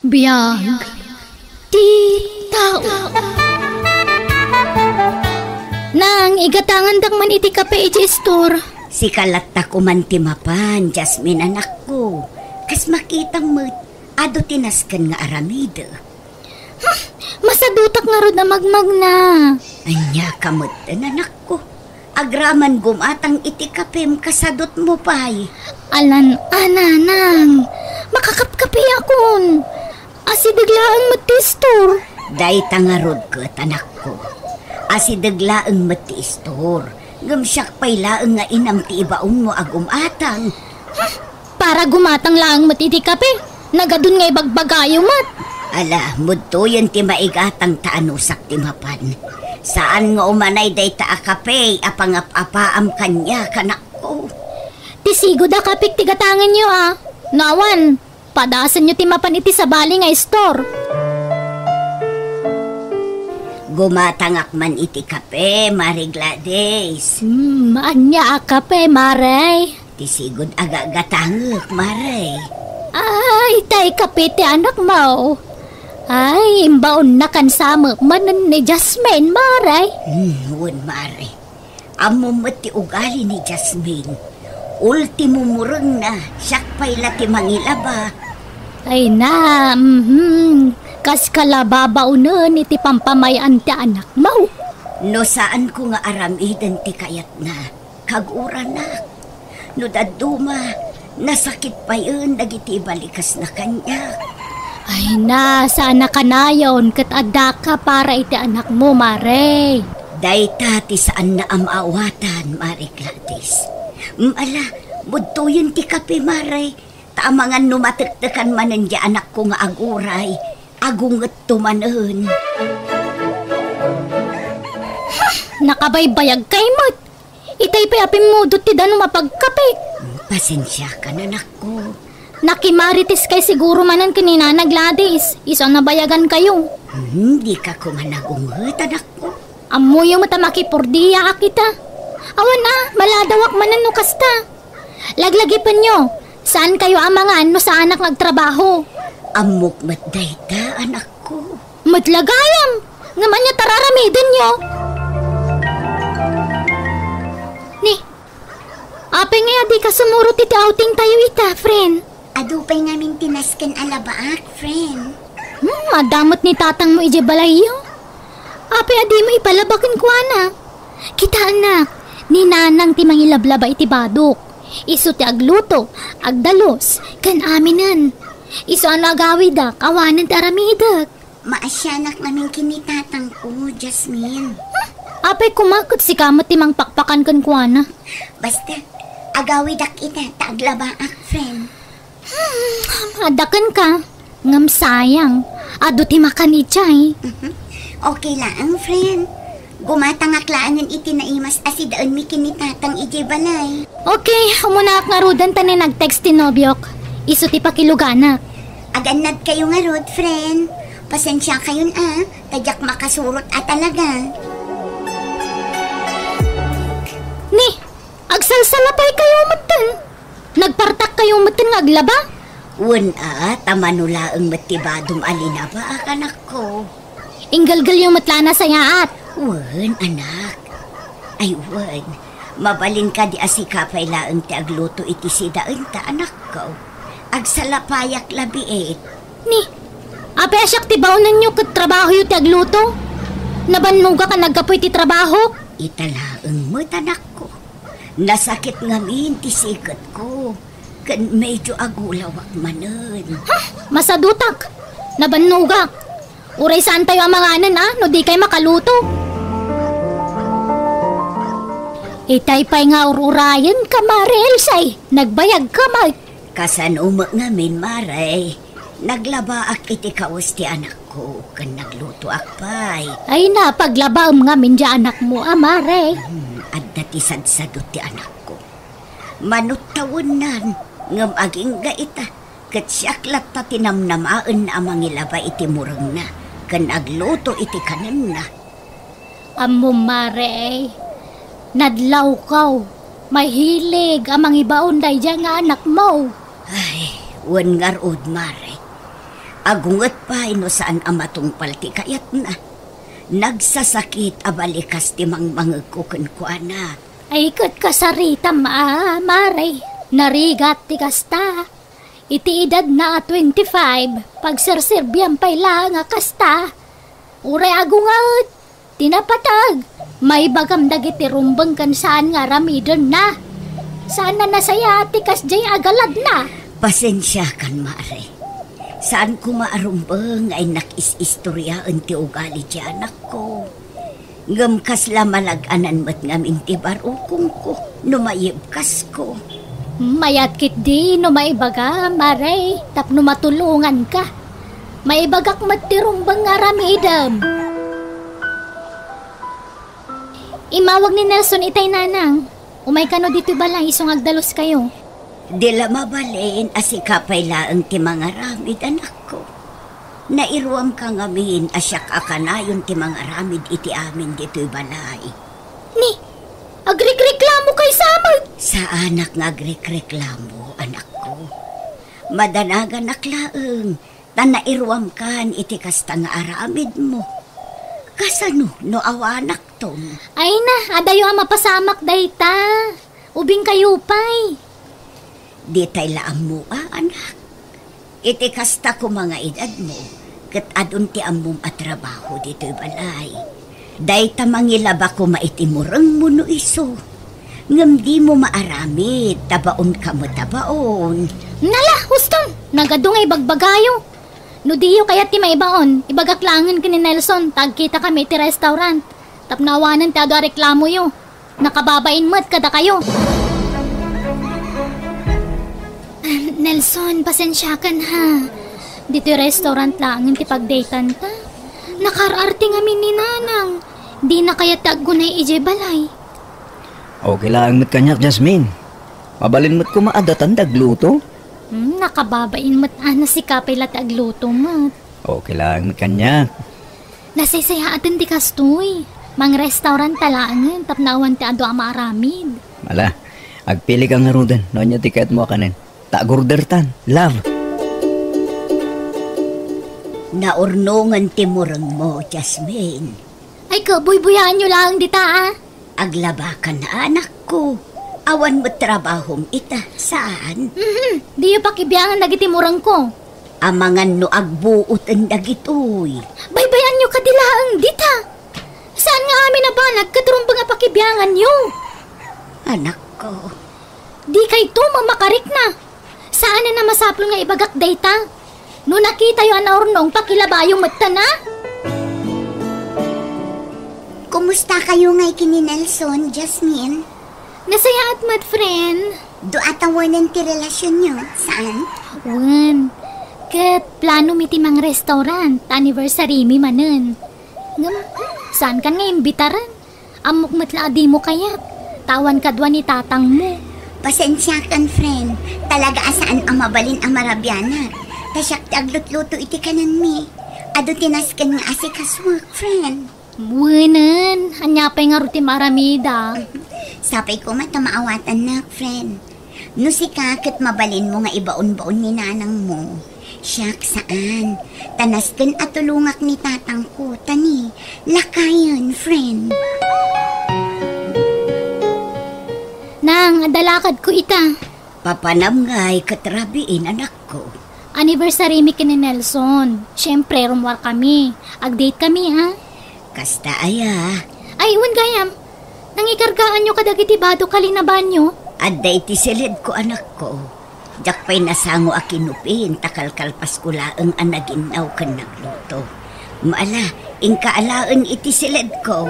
Biyag ti tao. Nang igatangan man iti kape iti store. Si kalatta ko man timapan, Jasmine anak ko. Kas makitang mo, ado tinaskan nga aramida. Masadutak nga rod na magmag na. Anya kamot anak ko. Agraman gumatang iti kapem kasadot mo pa'y. Alan, ananang. Makakapkapi akon. Asidaglaang matistor. Day tangarod ko, anak ko. Asidaglaang matistor. Gamsyak pa'y laang nga inam ti ibaon mo agumatang. Para gumatang laang matiti kape. Nagadun nga ibagbagayo mat. Ala, mudto yan ti maigatang taanusak ti mapan. Saan nga umanay day ta kape, apangap-apaam kanya, kanak ko. Tisigo da kapik tigatangan nyo Nawan, padasan nyo ti mapan iti sa bali nga store. Gumatangak man iti kape, Mari Gladys. Anya kape, Maray. Tisigod agagatangak, Maray. Ay, tay kape ti anak mo. Ay, imbaon na kansama manan ni Jasmine, Maray. Huwag, Maray. Amo mo ti ugali ni Jasmine. Ultimo murang na, siyak pa'y lati mangilaba. Ay na, kas kalababaw nun iti pampamayan ti anak mo. No saan ko nga aramidan ti kayat na, kagura na. No daduma, nasakit pa yun, nagiti balikas na kanya. Ay na, sana kanayon, kat adda ka para iti anak mo, Mare. Dayta ti saan na amawatan, Mari Gladys. Ala, budto yun ti kape, Mare. Taamangan numatiktikan manan di anak ko nga aguray. Agungat tumanon. Nakabaybayag kay mat. Itay payapin mo do't ti dano mapagkape. Pasensya ka na, anak ko. Nakimaritis kay siguro manan kanina na Gladys. Isang nabayagan kayo. Hindi ka ko nga nagungat, anak ko. Amo yung matamakipurdiya kita. Awan maladawak manan no kasta. Laglagipan nyo. Saan kayo amangan no sa anak nagtrabaho? Amok matdayta, anak ko. Matlagayam. Ngaman niya tararamidan nyo. Ni, apay nga di ka sumurot iti outing tayo ita, friend. Adupay ngamin tinaskan alabaak, friend. Madamot ni tatang mo ije balayo. Apay adi mo ipalabakin ko, anak. Kita, anak, ni nanang ti mangilablaba iti badok. Iso ti agluto, agdalos, kan aminan. Iso ang agawidak, awanan ti aramidak. Maasyanak namin kinitatang ko, Jasmine. Apay kumakot si kamot ti mang pakpakan kan kuana. Basta, agawidak ita, taglabaak, friend. Adakan ka, ngam sayang. Ado ti makan ichay. Okay lang, friend. Gumatangaklaan iti naimas asidaan mi kinitatang ije balay. Okay, umunak nga rudan tani nag-text ti nobyok. Iso ti pakiluganak. Aganad kayo nga rod, friend. Pasensya kayon tadyak makasurot talaga. Ni, agsalsalapay kayo matan. Nagpartak kayo matan nga aglaba? Tamanula ang matibadong alinaba, anak ko. Inggalgal yung matlana sa yaat. Anak. Ay, mabalin ka di asikapay laang ti agluto iti sidaan ta, anak ko. Agsalapayak labiit. Ni, apay asyak ti baunan nyo kat trabaho yu ti agluto? Nabanmuga ka nagkapoy ti trabaho? Italaang mo't, anak ko. Nasakit ngamin ti sikat ko. Kan medyo agulawak manan. Masadutak. Nabanmuga. Uray saan tayo amanganan no di kay makaluto. Itay pa'y nga ururayan ka, Marel, say. Nagbayag ka, Mark. Kasan ngamin, Maray. Naglabaak iti kawas ti anak ko. Kan nagluto akpay. Ay na, paglabaam ngamin di anak mo, Maray. At natisadsadot ti anak ko. Manutawon nan, ngam aging gaita. Kat siyaklat ta tinamnamaan na amangilaba iti murang na. Kan agluto iti kanan na. Amo, Maray. Nadlaw kaw. May hilig amang ibaon day dyan nga anak mo. Ay, wan nga rood, Mare. Agungat pa ino saan amatungpal ti kayat na. Nagsasakit abalikas ti mangmangagkukan ko ana. Ay kat kasarita maray. Narigat ti kasta. Iti edad na 25, pagserserbiyan pay lang nga kasta. Uray agungat, tinapatag. May bagam dagiti rumbang kan saan nga ramidon na. Saan na nasaya ti kasjay agalad na. Pasensya kan mare. Saan ko maarumbang ay nakis-istoryaan ti ugali di anak ko. Ngam kasla malaganan mat ngamin ti barukong ko, numayibkas ko. Mayat kit di no maibaga, maray, tapno matulungan ka. Maibagak matirumbang nga ramidam. Imawag ni Nelson itay nanang. Umay kano dito balay isong agdalos kayo. Dila mabalin asikapay laang ti mga ramid anak ko. Nairuam ka ngamin asyak akanayon ti mga ramid iti amin dito'y balay. Ni, agrekreklamo kay samad. Sa anak nga agrekreklamo, anak ko. Madanagan aklaang, tanairuam kan iti kasta nga aramid mo. Kasano no awanak tom? Ay na, adayo ang mapasamak dayta. Ubing kayo pay. Di tay laam mo anak. Iti kasta ko mga edad mo, kat adun ti amom at trabaho dito'y balay. Dayta mangilaba ko maitimurang mo no iso. Ngam di mo maaramid, tabaon ka mo tabaon. Nala, huston, nagadungay bagbagayo. No diyo kaya ti maibaon, ibagaklangan ka ni Nelson, tagkita kami ti restaurant. Tapnawanan ti ado reklamo yo. Nakababain mat kada kayo. Nelson, pasensya kan ha. Dito restaurant lang ti pagdaytan ta. Nakararte nga min ni nanang. Di na kaya taggunay ije balay. Okay lang mat kanyak, Jasmine. Mabalin mat ko maadatan dagluto. Nakababain mat ana si kapay lat agluto mat. Okay lang mat kanyak. Nasaysaya atin ti kastoy. Mang restaurant talangan tapnawan ti ado amaramid. Mala, agpili ka nga rudan. Noon niya tiket mo kanin. Tagurdertan, love. Naurnungan timurang mo, Jasmine. Ay kabuy-buyaan nyo lang dita ah. Aglaba ka na anak ko. Awan mo trabahong ita. Saan? Di yung pakibiyangan nagitimurang ko. Amangan no agbuot ang dagitoy. Baybayan nyo kadilaang dita. Saan nga amin na ba nagkatrumbang nga pakibiyangan nyo? Anak ko. Di kay to mamakarik na. Saan na masapol nga ibagak dayta? No nakita yung anaurnong pakilabayong mata na? Kumusta kayo ngay kini Nelson, Jasmine? Nasaya at mat friend. Do atawanan ti relasyon nyo? Saan? Wan. Kat plano mi ti mang restaurant. Anniversary mi manen. Ngam, saan kan nga imbitaran? Amok matla adi mo kayat. Tawan kadwa ni tatang mo. Pasensya kan, friend. Talaga asaan ang mabalin ang marabyana. Tasyak ti aglutluto iti kanan mi. Ado tinaskan nga asikas work, friend. Buwanan. Anyapay nga ruti maramida. Sapay ko mata maawatan na, friend. No si kakit mabalin mo nga ibaon-baon ni nanang mo. Siyak saan? Tanaskan at tulungak ni tatang ko. Tani, lakayan, friend. Nang, adalakad ko ita. Papanam nga'y katrabiin anak ko. Anniversary mi kini Nelson. Siyempre, rumwar kami. Ag-date kami, ha? Kasta aya. Ay, iwan gayam. Nangikargaan nyo kadagiti bado kalinaban nyo. Adda iti silid ko anak ko. Jak pa'y nasango a kinupin, takalkalpas ko laang anaginaw kan nagluto. Maala, ingkaalaan iti silid ko.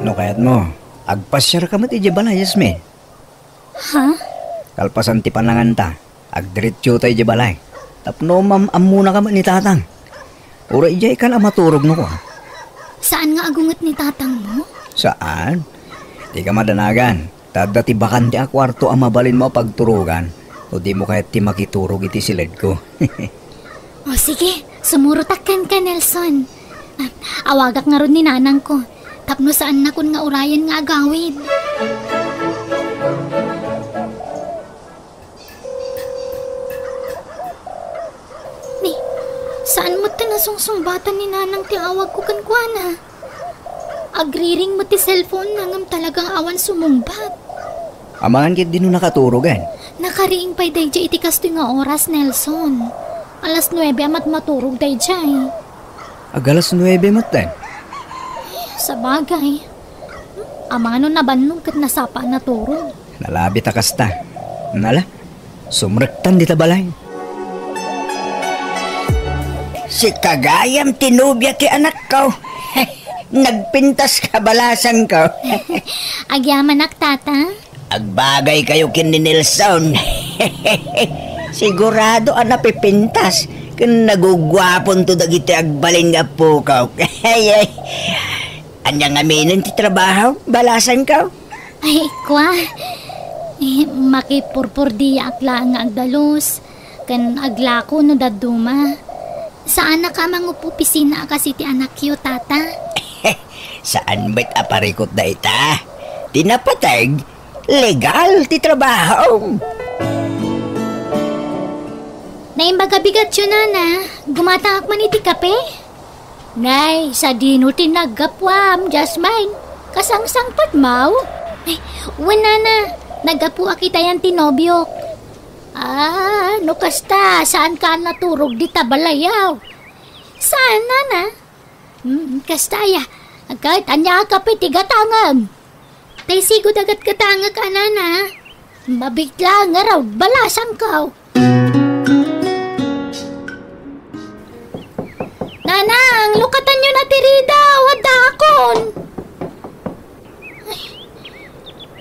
No kayat mo, agpasyar ka mat iti balay, Jasmine. Ha? Kalpasan ti panangan ta, agdiretso tayo iti balay. Tapno amuna ka mat ni tatang. Ura ijay ka na maturog no ko. Saan nga agungat ni tatang mo? Saan? Di ka madanagan. Tada ti bakan ti akwarto ang mabalin mo pagturugan. O di mo kahit ti makiturog iti silid ko. O sige, sumurutakkan ka Nelson. Awagak nga ron ni nanang ko. Tapno saan na kun nga urayan nga agawid. Saan mo ta nasungsungbatan ni nanang ti awag ko kan kuana? Agriring mo ti cellphone nangam talagang awan sumungbat. Amangan kit din nakaturogan. Nakariing pa'y dayjay iti kasto nga oras, Nelson. Alas 9 amat maturog dayjay. Agalas 9 matan. Sa bagay. Amano na banong kat nasapa na turog. Nalabi ta kasta. Nala, sumrektan di ta balay. Si Kagayam tinubya ti anak ko. Nagpintas ka balasan ko. Agyaman ak, tata. Agbagay kayo kin ni Nelson. Sigurado napipintas. Kung nagugwapon to dagiti agbalin nga po ka. Anyang aminin ti trabaho? Balasan ka? Ay, kwa. Makipurpur di akla nga agdalos. Kan aglako no daduma. Saan na ka mangupupisina kasi ti anak yo, tata? Saan ba't aparikot na ita? Tinapatag, legal ti trabaho. Naimbaga-bigat yun, nana. Gumatangak man iti kape? Nay, sa dino tinagapwam, Jasmine. Kasangsangpad mau. Ay, wala na. Nagapu akita yan tinobyok. No kasta, saan ka naturog di tabalayaw? Saan, nana? Kasta ya. Agad, anya kape tigatangag. Tay sigod agad katangag ka, nana. Mabigla nga raw, balasang ka. Nanang, lukatan nyo na tirida, wadakon. Ay,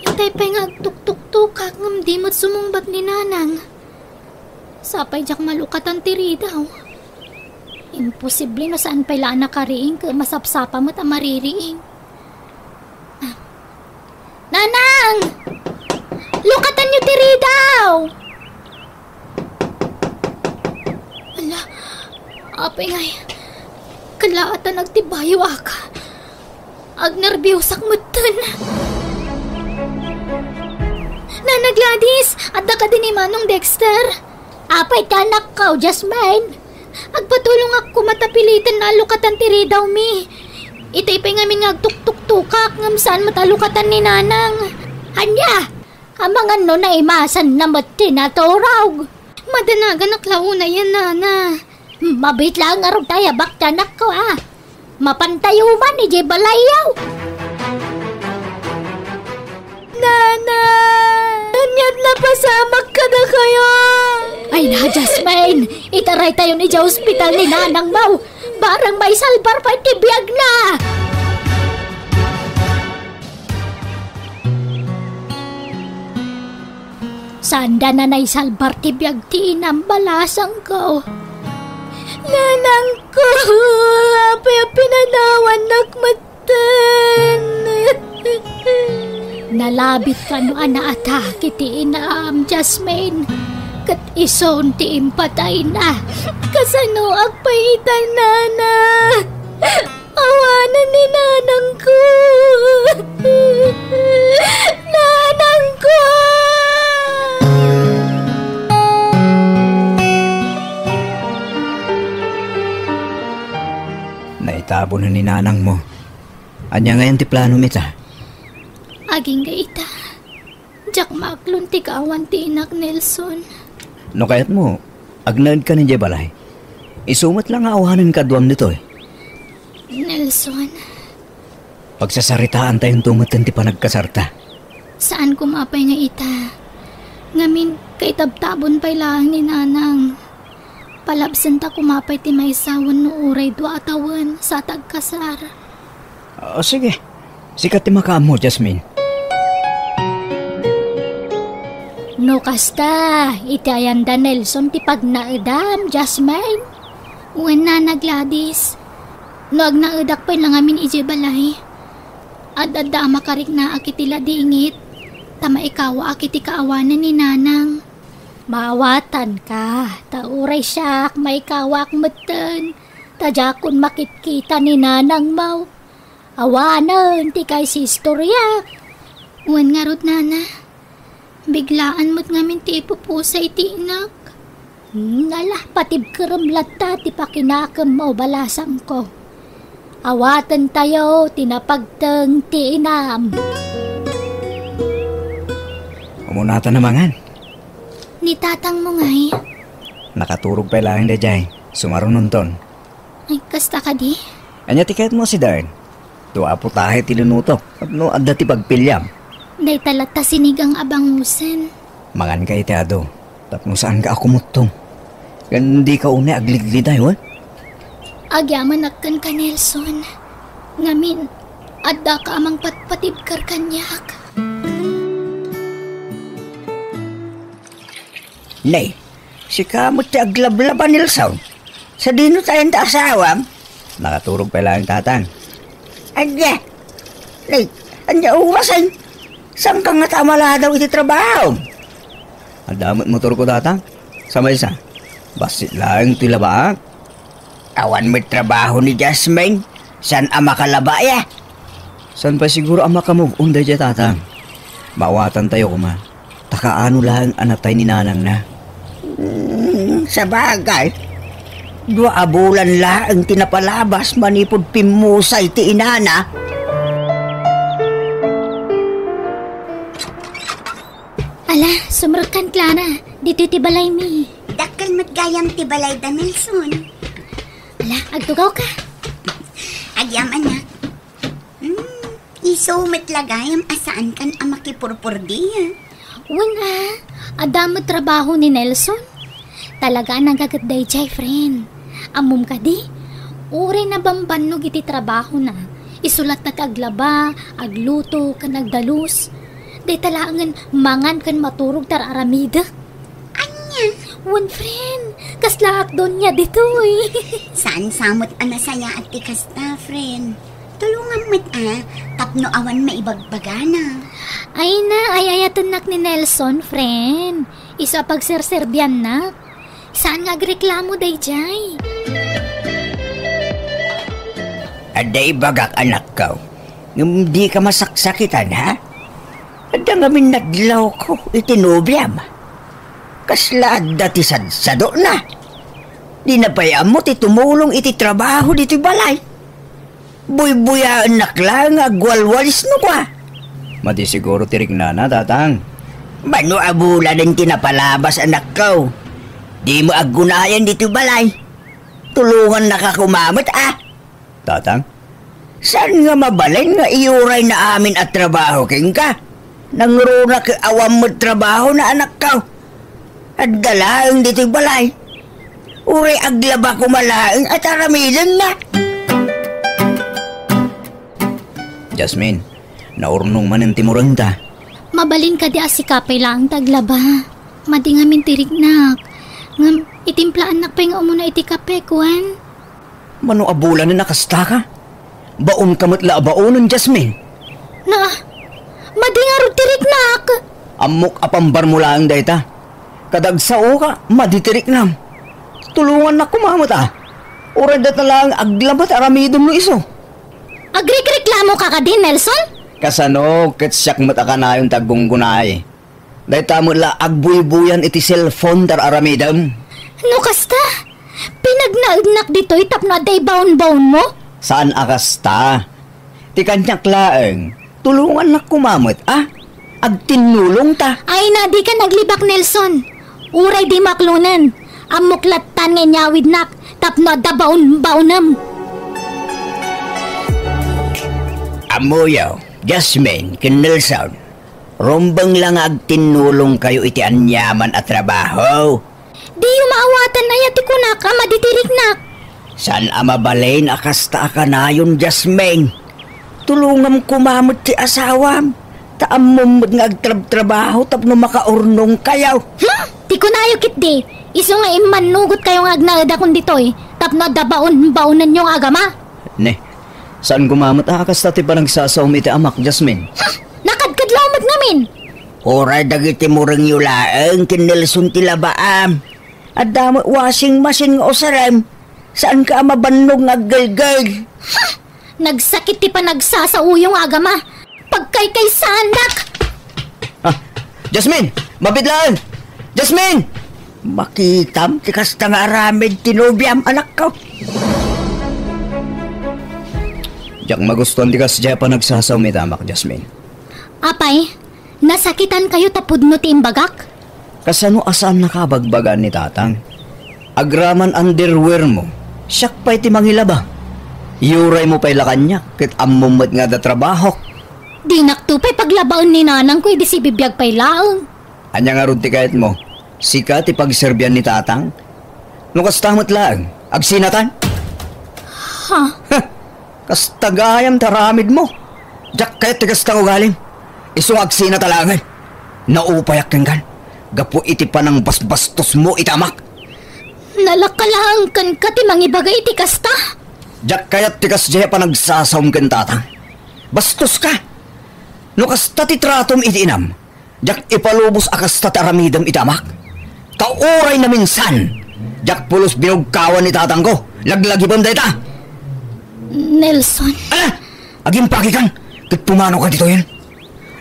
itay pa nga tuk-tuk-tukak ngam di mo't sumungbat ni nanang. Sapay jak malukatan tirida. Imposible no saan pala nakariing ka masapsapa mo't amaririing. Nanang! Lukatan nyo tirida! Ala, apay ngay. Kalaatan nagtibayo aka. Agnerbiyosak mutan. Nana Gladys, adda ka din ni Manong Dexter. Apay tanak ka, Jasmine. Agpatulong ako matapilitan na alukatan tiri daw mi. Itay pa nga ngagtuk-tuk-tukak ngam saan matalukatan ni Nanang. Anya, amangan no na imasan na matinaturaw. Madanagan aklaw na yan, Nana. Mabit lang nga rin tayo baktanak ko Mapantayuman ni Jebalayaw. Nana! Anyat na pasamak ka na kayo! Ay na, Jasmine! Itaray tayo ni hospital ni Nanang Mau. Barang may salbar pa tibiyag na! Sanda na na'y salbar tibiyag ti inambalasang ko. Nanang ko, apay pinanawan nakmatan. Nalabit ka no anaatake ti inaam, Jasmine. Kat ison ti impatay na. Kasano agpaitan, Nana. Awanan ni Nanang ko. Nanang ko. Naitabo na ni Nanang mo. Anya ngayon ti plano mita? Aging gaita. Jak maklon ti kaawan ti inak Nelson. No kayat mo, agnaad ka ni Jebalay. Isumat lang awahanan ka duwam nito Nelson. Pagsasaritaan tayong tumatan ti panagkasarta. Saan kumapay nga ita? Ngamin kay tabtabon pa'y lang ni Nanang. Palabsan ta kumapay ti may sawan no uray dua atawan sa tagkasar. Sige. Sikat ti makaam mo, Jasmine. No kasta, itayanda Nelson ti pagnaedam, Jasmine. Uwan na Gladys. No agnaedak pa'y lang amin ijebalay. Adada makarik na akitila dingit. Tama ikaw akiti kaawanan ni Nanang. Mawatan ka, tauray siyak, may kawak meten. Tajakon makitkita ni Nanang Mau. Awanan, ti kay si istorya. Uwan nga rod, Nana. Biglaan mo't ngamin ti ipupusay ti inak. Nala, patib karamlata ti pakinakam mo balasang ko. Awatan tayo, tinapagtang ti inam. Umunata na mangan. Ni tatang mo ngay. Nakaturog pa lang da jay. Sumaron nunton. Ay, kasta ka di? Anya tiket mo si Darn. Tuwa po tahe tilunutok. At no, adda ti pagpilyam. Day talata sinigang abangusan. Mangan ka itiado. Tapno saan ka ako mutong. Kan di ka une agligli tayo, eh? Agyaman agkan ka, Nelson. Ngamin, adda ka amang patpatibkar kanyak. Nay, si kamot ti aglablaban Nelson. Sa dino tayong asawam? Nakaturog pa lang tatang. Anya? Nay, anya uwasan? Saan ka nga tamala daw iti trabaho? Ang damot motor ko tatang. Samay sa. Basit lang tilabaak. Awan mo'y trabaho ni Jasmine. San ama kalaba ya? San pa siguro ang makamove on dahil tatang? Mawatan tayo kuma. Takaano lang anatay ni nanang na. Sa bagay. 2 bulan lang tinapalabas manipod pimusay ti inana. Ala, sumrakan Clara. Dito ti balay mi. Dakal matgayam ti balay da Nelson. Ala, agtugaw ka. Agyam anak. Iso matlagayam asaan kan ang makipurpurdi ha? Wala, adamo trabaho ni Nelson. Talaga nagagatday jay, friend. Amum ka di? Uri na bambanog iti trabaho na. Isulat na kaglaba, agluto, kan nagdalus. Day talangan mangan kan maturog tar aramida. Anya? One friend, kaslaak doon niya dito eh. Saan samot anasaya at tikasta, friend? Tulungan mo't tapno awan maibagbagana. Ay na, ayayatan nak ni Nelson, friend. Isa pagserserbian na. Saan nga agreklamo day jay? Aday bagak anak ko. Ngam di ka masaksakitan ha? Ada ngamin naglaw ko itinobyam. Kasla dati sadsado na. Di na payam mo ti tumulong iti trabaho dito balay. Buy-buyaan nak lang agwalwalis no kwa. Madi siguro tirik na tatang. Mano abulan ang tinapalabas anak ko. Di mo agunayan dito balay. Tulungan na ka kumamot Tatang? Saan nga mabalay nga iuray na amin at trabaho king ka? Nangruna ka awam mo trabaho na anak ko. At dalaang dito balay. Uray aglaba ko malaang at aramilan na. Jasmine, naurnong man ang timuranta. Mabalin ka di asikapay lang taglaba. Madi nga mintirignak. Ngam, itimplaan nak pa nga umuna iti kape, kuwan. Mano abulan na nakasta ka? Baon kamatla baonon, Jasmine. Na, madi nga rutirignak. Amok apambar mo lang dayta. Kadagsao ka, maditirik nam. Tulungan na kumamot Uray dat na lang aglabat aramidom no iso. Agrik-reklamo ka din, Nelson? Kasano, ketsyak mataka na yung tagunggunay. Dahita mo la agbuy-buyan iti cellphone dar aramidam. No kasta? Pinagnaagnak dito'y tapno day baon-baon mo? Saan akasta? Ti kanyak laeng, tulungan na kumamot agtinulong ta. Ay na, di ka naglibak, Nelson. Uray di maklunan. Amuklatan nga nyawid nak, tapno da baon-baonam. Amuyaw, Jasmine, Nelson. Rombang lang agtinulong kayo iti anyaman at trabaho. Di yung maawatan na yati ko nak, maditirik nak. San amabalain akasta ka na yun, Jasmine? Tulungam kumamot ti asawam. Taam mo nga agtrab-trabaho tapno makaurnong kayaw. Di ko na kit di. Iso nga imanugot kayo nga agnada kung dito'y. Tapno da baon-baonan yung agama. Ne, saan kumamot akasta ti pa nagsasawam iti amak, Jasmine? Nakadkadlawmat namin. Oray dagiti murang yulaeng kinilsun ti labaam. At damot washing machine nga osarem. Saan ka mabannog nga galgal? Nagsakit ti pa nagsasauyong agama. Pagkay sanak. Jasmine! Mabidlaan! Jasmine! Makitam, tikas na nga aramid tinubiam anak ko. Diyak magustuhan tikas dya pa nagsasaw may tamak, Jasmine. Apay, nasakitan kayo tapod no ti imbagak? Kasano asaan nakabagbagan ni tatang? Agraman underwear mo, siyak pa'y ti mangilaba. Yuray mo pa'y lakanya, kit amumot nga da trabaho. Di naktupay paglabaon ni nanang ko, di si bibiyag pa'y laong. Anya nga ron ti kahit mo, sika ti pagserbyan ni tatang. Nukastamot lang, agsinatan. Ha? Kastagayam taramid mo. Diyak kahit ti kastang ugaling. Isong agsina talangan. Naupayak kang kan. Gapo iti pa ng basbastos mo itamak. Nalakalang kan ka ti mangibagay ti kasta. Diyak kayat ti kasjaya pa nagsasaum kan tatang. Bastos ka. No kasta ti tratom iti inam. Diyak ipalubos akasta ti aramidam itamak. Kauray na minsan. Diyak pulos binugkawan ni tatang ko. Laglagi banday ta. Nelson. Aging pakikan. Kit pumano ka dito yun.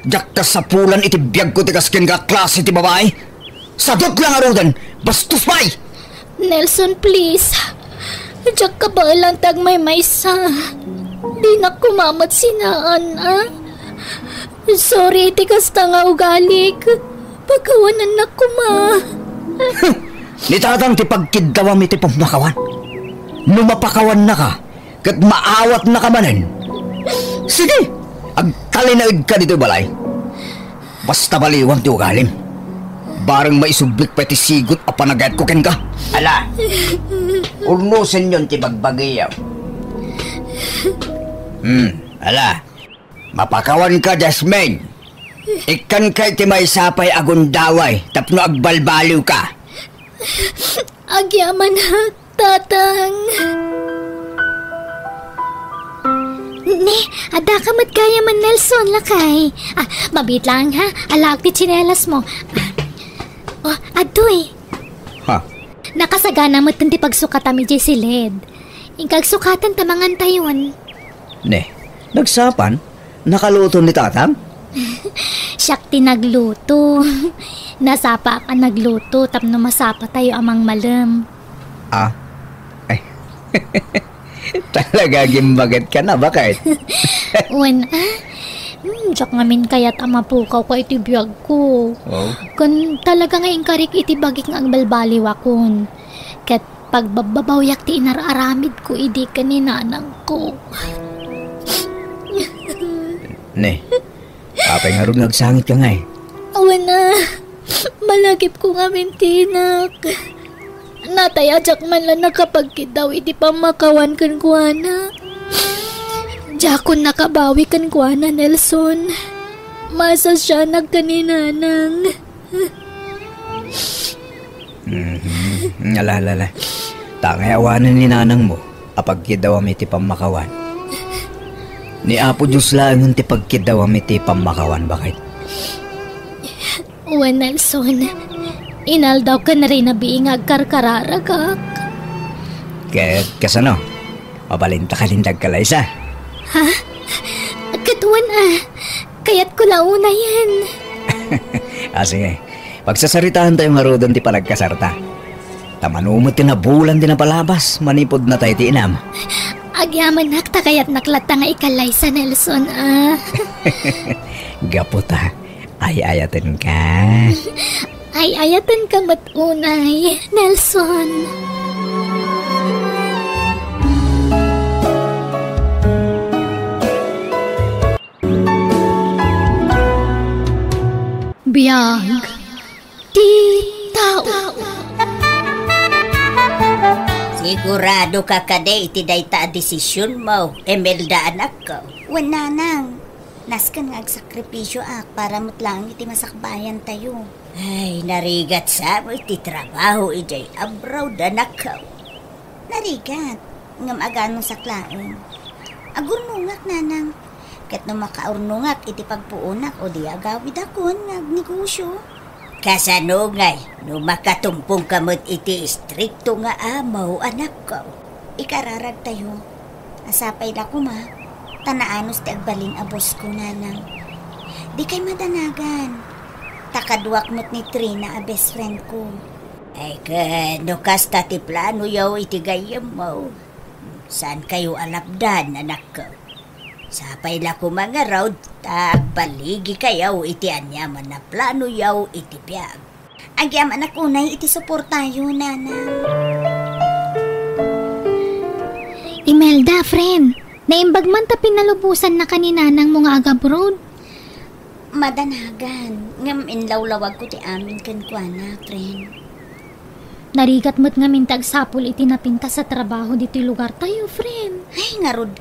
Diyak ka sa pulan iti biyag ko ti kaskin ka klase ti babae. Sadot lang arudan. Bastos pa'y. Nelson, please. Diyak ka ba lang tag may maysa? Di na kumamat sinaan, ah? Sorry, ti kasta nga ugalik. Pagkawanan na kuma. Ni tatang ti pagkidawam iti pamakawan. Numapakawan na ka. Kat maawat na ka manen. Sige, agtalinaig ka dito balay. Basta baliwang ti ugalim. Barang maisublik pa ti sigot a panagayat ko ken ka. Ala, urnusin yun ti bagbagiyaw. Ala, mapakawan ka, Jasmine. Ikan kay ti may sapay agundaway, tapno agbalbaliw ka. Agyaman ha, tatang. Ne, ada ka kaya man Nelson lakay. Mabit lang ha, alak ti tsinelas mo. Adoy. Ha? Nakasagana mo ti pagsukatan mi si Led. Ingkag sukatan tamangan tayon. Ne, nagsapan? Nakaluto ni tatang? Siyak ti nagluto. Nasapa ka nagluto, tapno masapa tayo amang malam. Ay. Talaga gimbagat ka na, bakit? Diyak ngamin kaya't amapukaw ko iti biyag ko. Oh. Kun talaga nga ingkarik iti bagik nga ang balbaliwakon. Kat pagbabawyak ti inararamid ko idi ka ni nanang ko. Ne, papay nga rin nagsangit ka nga eh. Malagip ko nga mintinak. Natayajak man lang nakapagkidaw iti pamakawan kan kuana. Jakon nakabawi kan kuana, Nelson. Masa siya nagkaninanang. Alala. Tangay awanan ni nanang mo apagkidaw iti pamakawan. Ni Apo Diyos lang ti pagkidaw iti pamakawan, bakit? Nelson. Inaldaw ka na rin na biingag karkararagak. Kaya't kasano? Mabalinta ka lindag kalaysa. Ha? Katuan kaya't ko launa yan. Sige. Pagsasaritaan tayo marudan ti palagkasarta. Tamanumot ti nabulan ti napalabas. Manipod na tayo ti inam. Agyaman nakta kaya't naklata nga ikalaysa, Nelson, Gaputa. Ay-ayatan ka. Ay-ayatan ka matunay, Nelson. Biyag di tao. Sigurado ka kade iti dayta desisyon mo, Emelda anak ko. Wananang. Naskan nga agsakripisyo para mutlang iti masakbayan tayo. Ay, narigat sa mo iti trabaho ijay abroad anak ko. Narigat. Ngam aganong saklain. Agurnungak nanang. Ket no makaurnungak iti pagpuunak o di agawid akon nga negosyo. Kasano ngay, no makatumpong kamot iti istrikto nga amaw anak ko. Ikararag tayo. Asapay na ko ma. Tanaanos ti agbalin abos ko nanang. Di kay madanagan. Takadwak mo't ni Trina a best friend ko. Ay kanukas tati plano yaw iti gayam mo. Saan kayo alapdan, anak ko? Sapay la ko mga road, baligi kayaw iti anyaman na plano yaw iti biyag. Agyam anak unay iti suportayo, nanang. Imelda, friend. Naimbag man ta pinalubusan na kanina ng mga agabroad. Madanagan. Ngam inlawlawag ko ti amin kankwana, friend. Narigat mo't nga mintag sapul iti napinta sa trabaho dito lugar tayo, friend. Ay, ngarod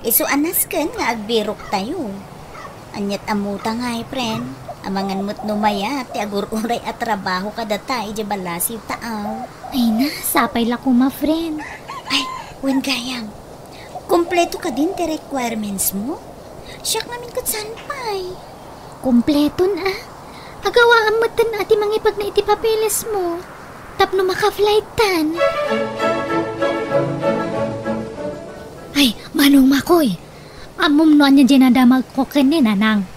Isu anas ken nga agbirok tayo. Anyat amuta nga friend. Amangan mo't numaya ti agururay at trabaho kada tayo di balasiw taaw. Ay na, sapay la ko ma, friend. Ay, wen gayam. Kompleto ka din ti requirements mo? Siyak namin kat sanpay. Kompleton Agawaan mo tan ati mangipag na iti papeles mo. Tapno maka-flight tan. Ay, manong makoy. Amom no anya dyan nadamag ko kene, nanang.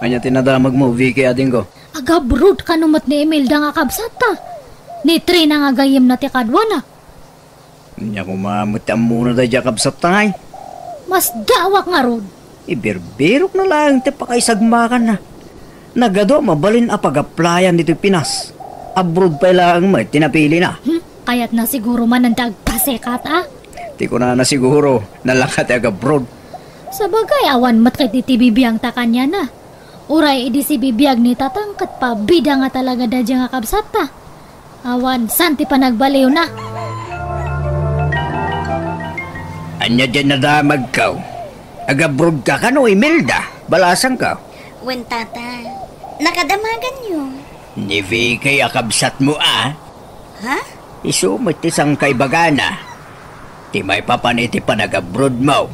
Anya tinadamag mo, Vicky ading ko. Agabrod ka numot ni Imelda nga kabsata. Ni Tri na nga gayem na ti kadwana. Anya kumamutang muna da jakab sa tangay. Mas dawak nga rod. Ibirberok na lang ti pakaisagmakan na. Nagado mabalin a pag-applyan dito Pinas. Abroad pa lang may tinapili na. Kaya't na siguro man ang dagpasekat Di ko na siguro nalakat ag-abroad. Sa bagay, awan mat kay ti bibiyang ta kanya na. Uray idi si bibiyag ni tatang kat pa bida nga talaga da nga kabsata. Awan, santi pa nagbaliw na. Anya dyan nadamag ka. Ag-abroad ka ka no, Imelda. Balasang ka. Wen tata, nakadamagan nyo. Ni Vicky akabsat mo Ha? Isumit isang kaibagana. Ti may papaniti pa nag-abroad mo.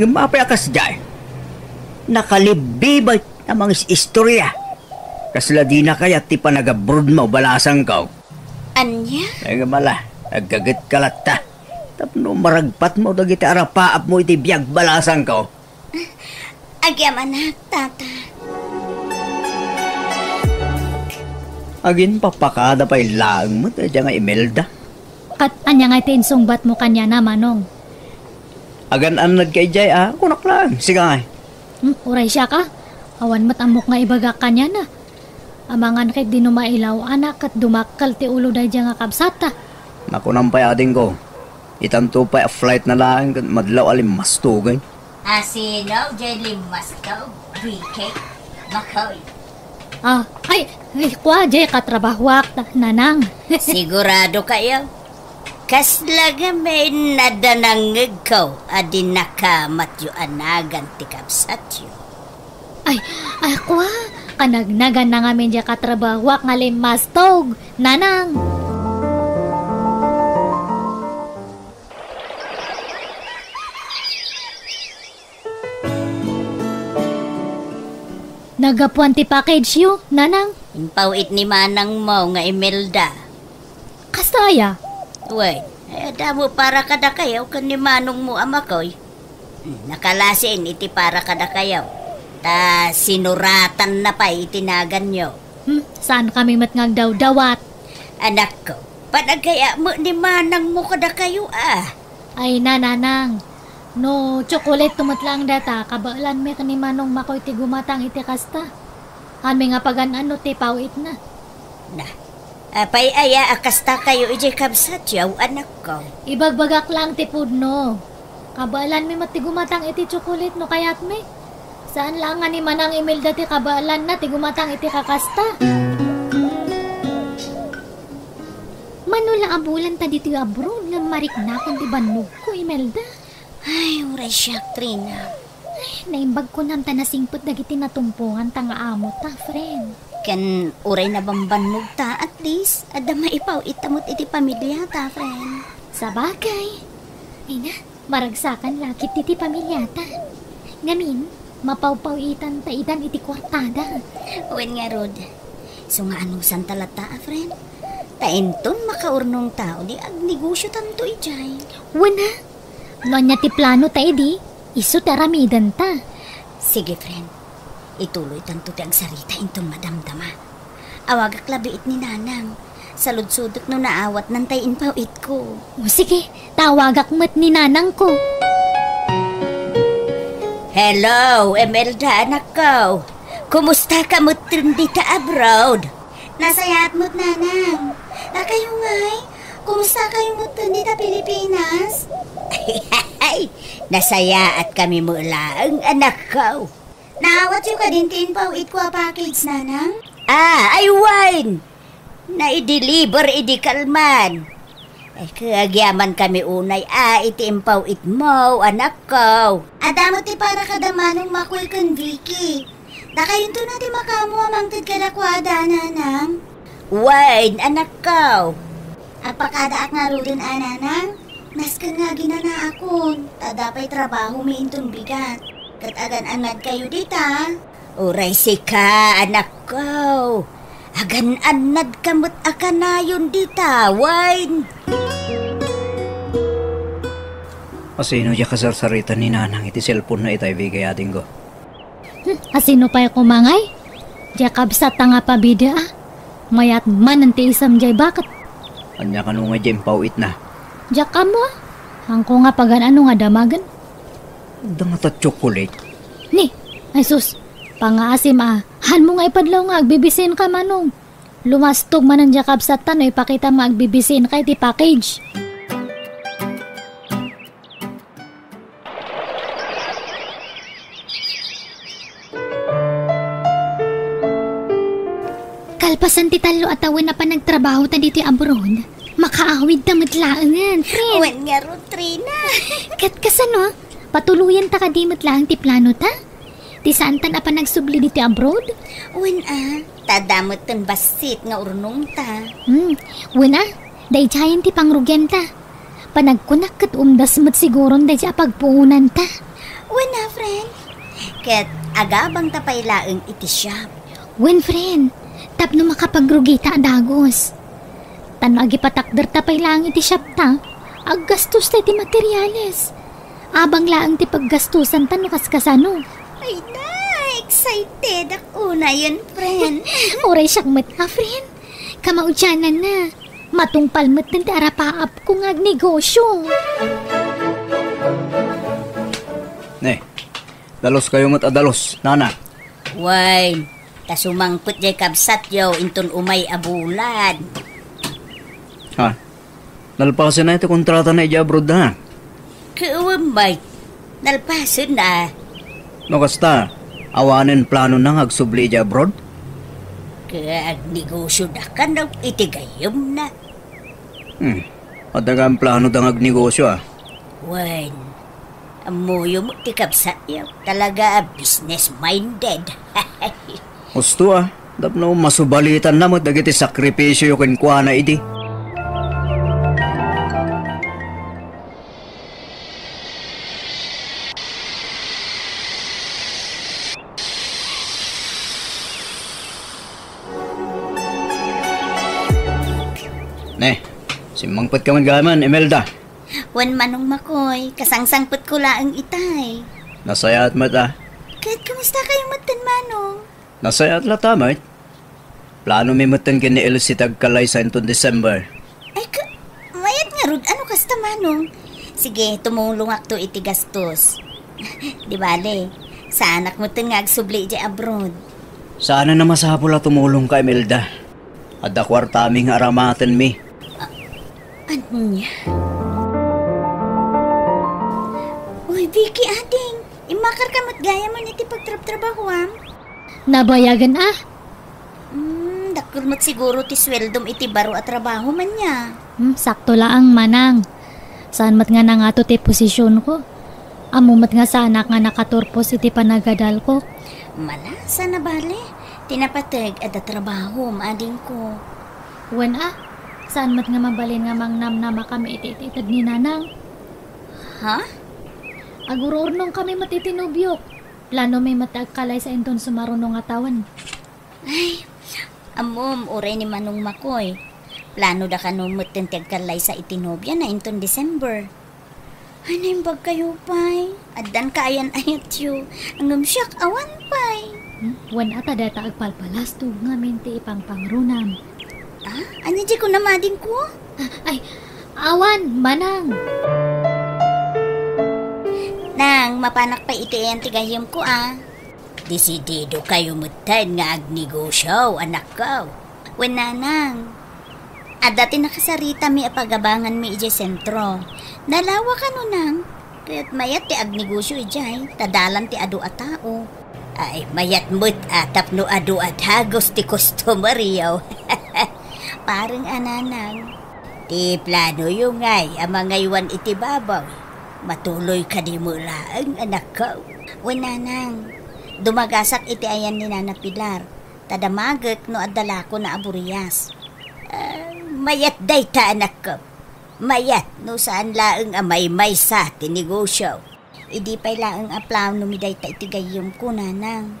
Ngumapay akas dyan. Nakalibibay na mga istorya. Kasla di na kaya ti pa nag-abroad mo balasang ka. Anya? Ay nga mala, nagkagat kalat ta. Tapno maragpat mo dagiti arapaap mo iti biyag balasang ka. Agyam anak, tata. Agin papakada pa ilang mo tayo nga Imelda. Kat anya nga tinsungbat mo kanya na, manong. Agan-an nagkay jay kunak lang. Sige nga. Uray siya ka. Awan matamok nga ibagak kanya na. Amangan kay di numailaw anak at dumakal ti ulo da nga kabsata. Nakunampay ading ko. Itanto pa flight na lang madlaw alim mastugay. Asino, Jelly Masto, BK, Makoy. Ay, kwa jay katrabahwak nanang. Sigurado kayo? Kaslaga may nadanangig ko adin nakamat yu anagan ti kapsat yu. Ay, kwa, kanagnagan na nga medya katrabahwak nga limastog, nanang. Nagapuan ti package yu, nanang. Impawit ni manang mo nga Imelda. Kastaya. Uy, damo para kada kayaw kan ni manong mo amakoy. Nakalasin iti para kada kayaw. Ta sinuratan na pa itinagan nyo. Saan kami matngagdaw-dawat? Anak ko, panagkaya mo ni manang mo kada kayo Ay nanang. No, chocolate tumatlang data, kabaalan me kanimanong makoy ti gumatang iti kasta. Kami nga pagan-ano ti pawit na. Apay aya akasta kayo iti kabsat yaw, anak ko. Ibagbagak lang ti pudno. Kabaalan me mati gumatang iti chocolate no kayat me. Saan lang nga ni manang Imelda ti kabaalan na ti gumatang iti kakasta. Manula abulan ta dito abroad nga mariknakon ti bannog ko, Imelda. Ay, uray siya, Trina. Ay, naimbag ko nam ta nasingpot dagiti natumpungan ta nga amo ta, friend. Kan uray na bambanog ta, at least, adama ipaw itamot iti pamilya ta, friend. Sa bagay. Ay na, maragsakan lakit iti pamilya ta. Ngamin, mapawpawitan ta itan iti kwartada. Uwen nga, Rod. So nga anusan talata, friend? Tainton makaurnong tao di agnegosyo tanto ijay. Wana, no nya ti plano ta edi, iso taramidan ta. Sige, friend. Ituloy tanto ti agsarita intong madamdama. Awagak labiit ni nanang. Saludsudok no naawat ng tayin pawit ko. O sige, tawagak mo't ni nanang ko. Hello, Imelda, anak ko. Kumusta ka mo't dita abroad? Nasayat mo't nanang. Nakayo ngay, kumusta kayo mo't dita Pilipinas? Ay, nasaya at kami mula ang anak ko. Naawat yung kadintin pawit ko a package, nanang? Ay wine! Na-i-deliver idi kalman. Ay kagyaman kami unay iti impaw it mo, anak ko. Adamot ti para kadamanong makoy kan Vicky. Nakayon to natin makamu amangtid kalakwada, nanang. Wine, anak ko. Apakadaak nga rudin, nanang. Naskan nga ginana akon. Tadapay trabaho miintong bigat. Katagan-anad kayo dita. Uray si ka, anak ko. Agan-anad kamot akanayon dita, wine. Asino ya kasarsarita ni nanang iti cellphone na itay bigay ating ko. Asino pa'y kumangay? Jakab sa tanga pabida ah. Mayat man ang tiisam jay bakit? Anya ka nung nga dyan pawit na. Jakab mo ah. Angko nga pagan ano nga damagan. Dangata chocolate. Ni, ay sus. Pangaasim ah. Han mo nga ipadlaw nga agbibisin ka manong. Lumastog man ang jakab sa tanoy pakita mo agbibisin ka iti package. Kalpasan ti talo at awin na pa nagtrabaho ta dito abroad. Makaawid ta matlaangan, friend. Wen nga ron, Trina. Kat kasano, patuluyan ta kadimot lang ti plano ta? Ti saan ta na pa nagsubli dito abroad? Wen tadamot ton basit nga urnong ta. Wala, day jayan ti pangrugyan ta. Panagkunak kat umdas mo't siguron day siya pagpuunan ta. Wen friend. Ket agabang tapay laeng iti shop. Wen, friend. Tapno makapagrugi ta dagos. Tano agipatakder tapay lang iti shop ta. Aggastos ta iti materyales. Abang laang ti paggastusan ta no kaskasano. Ay na, excited ako na yun, friend. Oray siyang friend. Kamaudyanan na. Matungpal mo't ti arapaap kung agnegosyo. Ne, dalos kayo mo't adalos, nana. Wine. Tasumangput jay kabsat yaw inton umay abulan. Ha? Nalpasan na ito kontrata na ija abroad na. Kuwambay. Nalpasan na. No kasta, awanin plano na agsubli ija abroad? Kaag negosyo da ka na itigayom na. Adagang plano dang agnegosyo ah. Wine. Amuyo mo ti kabsat yaw. Talaga business-minded. Gusto ah, dapno masubalitan na mo dagiti sakripisyo yung kuha na idi. Ne, simangpot ka man gaman, Imelda. Wan manong makoy, kasangsangpot ko laang itay. Nasaya at mata. Kahit kamusta kayong matan manong? Nasaya at latamay. Plano may matan kini Elsie tagkalay sa intong December. Ay mayat nga rod, ano kasta manong? Sige, tumulong akto iti gastos. Di bale, sa anak mo nga agsubli di abroad. Sana na masapula tumulong ka, Imelda. Ada kwarta aming aramatan mi. Ano niya? Uy, Vicky, ading. Imakar ka mo't gaya mo niti pagtrap-trabahuam. Nabayagan ah. Dakul mo't siguro ti sweldom iti baro at trabaho man niya. Sakto laang manang. Saan mat nga na nga to ti posisyon ko? Amumat nga sa anak nga nakaturpos iti panagadal ko. Mala, sana bale. Tinapatag at trabaho, ading ko. Wan ah, saan mat nga mabalin nga mangnamnama kami iti-ititad ni nanang? Ha? Agururnong kami matitinubyok. Plano may matagkalay sa inton sumarunong atawan. Ay, amom, uray ni Manong Makoy. Plano da ka nung matintagkalay sa itinobya na inton December. Ano yung bag kayo, pay? Addan ka ayan ayat yu. Angam siyak, awan, pay. Wan ata data agpalpalas to nga minti ipang pangrunam. Anya di ko namadin ko? Ay, awan, manang. Nang, mapanak pa ito yung tigayom ko Desidido kayo mutan nga agnegosyo, anak ko. Nang. Dati nakasarita mi apagabangan mi ije sentro. Nalawa ka no nang. Kaya't mayat ti agnegosyo ijay, tadalan ti adu a tao. Ay, mayat mo't atap no adu at hagos ti customer yaw. Parang ananang. Ti plano yung ngay, amang ngaywan iti babaw. Matuloy ka di mula ang anak ko. Nang. Dumagasak iti ayan ni Nana Pilar. Tadamagat no adala ko na aburiyas. Mayat day ta anak ko. Mayat no saan laeng amay sa tinegosyo. Idi pa'y laeng aplaw no miday ta itigayom ko nanang.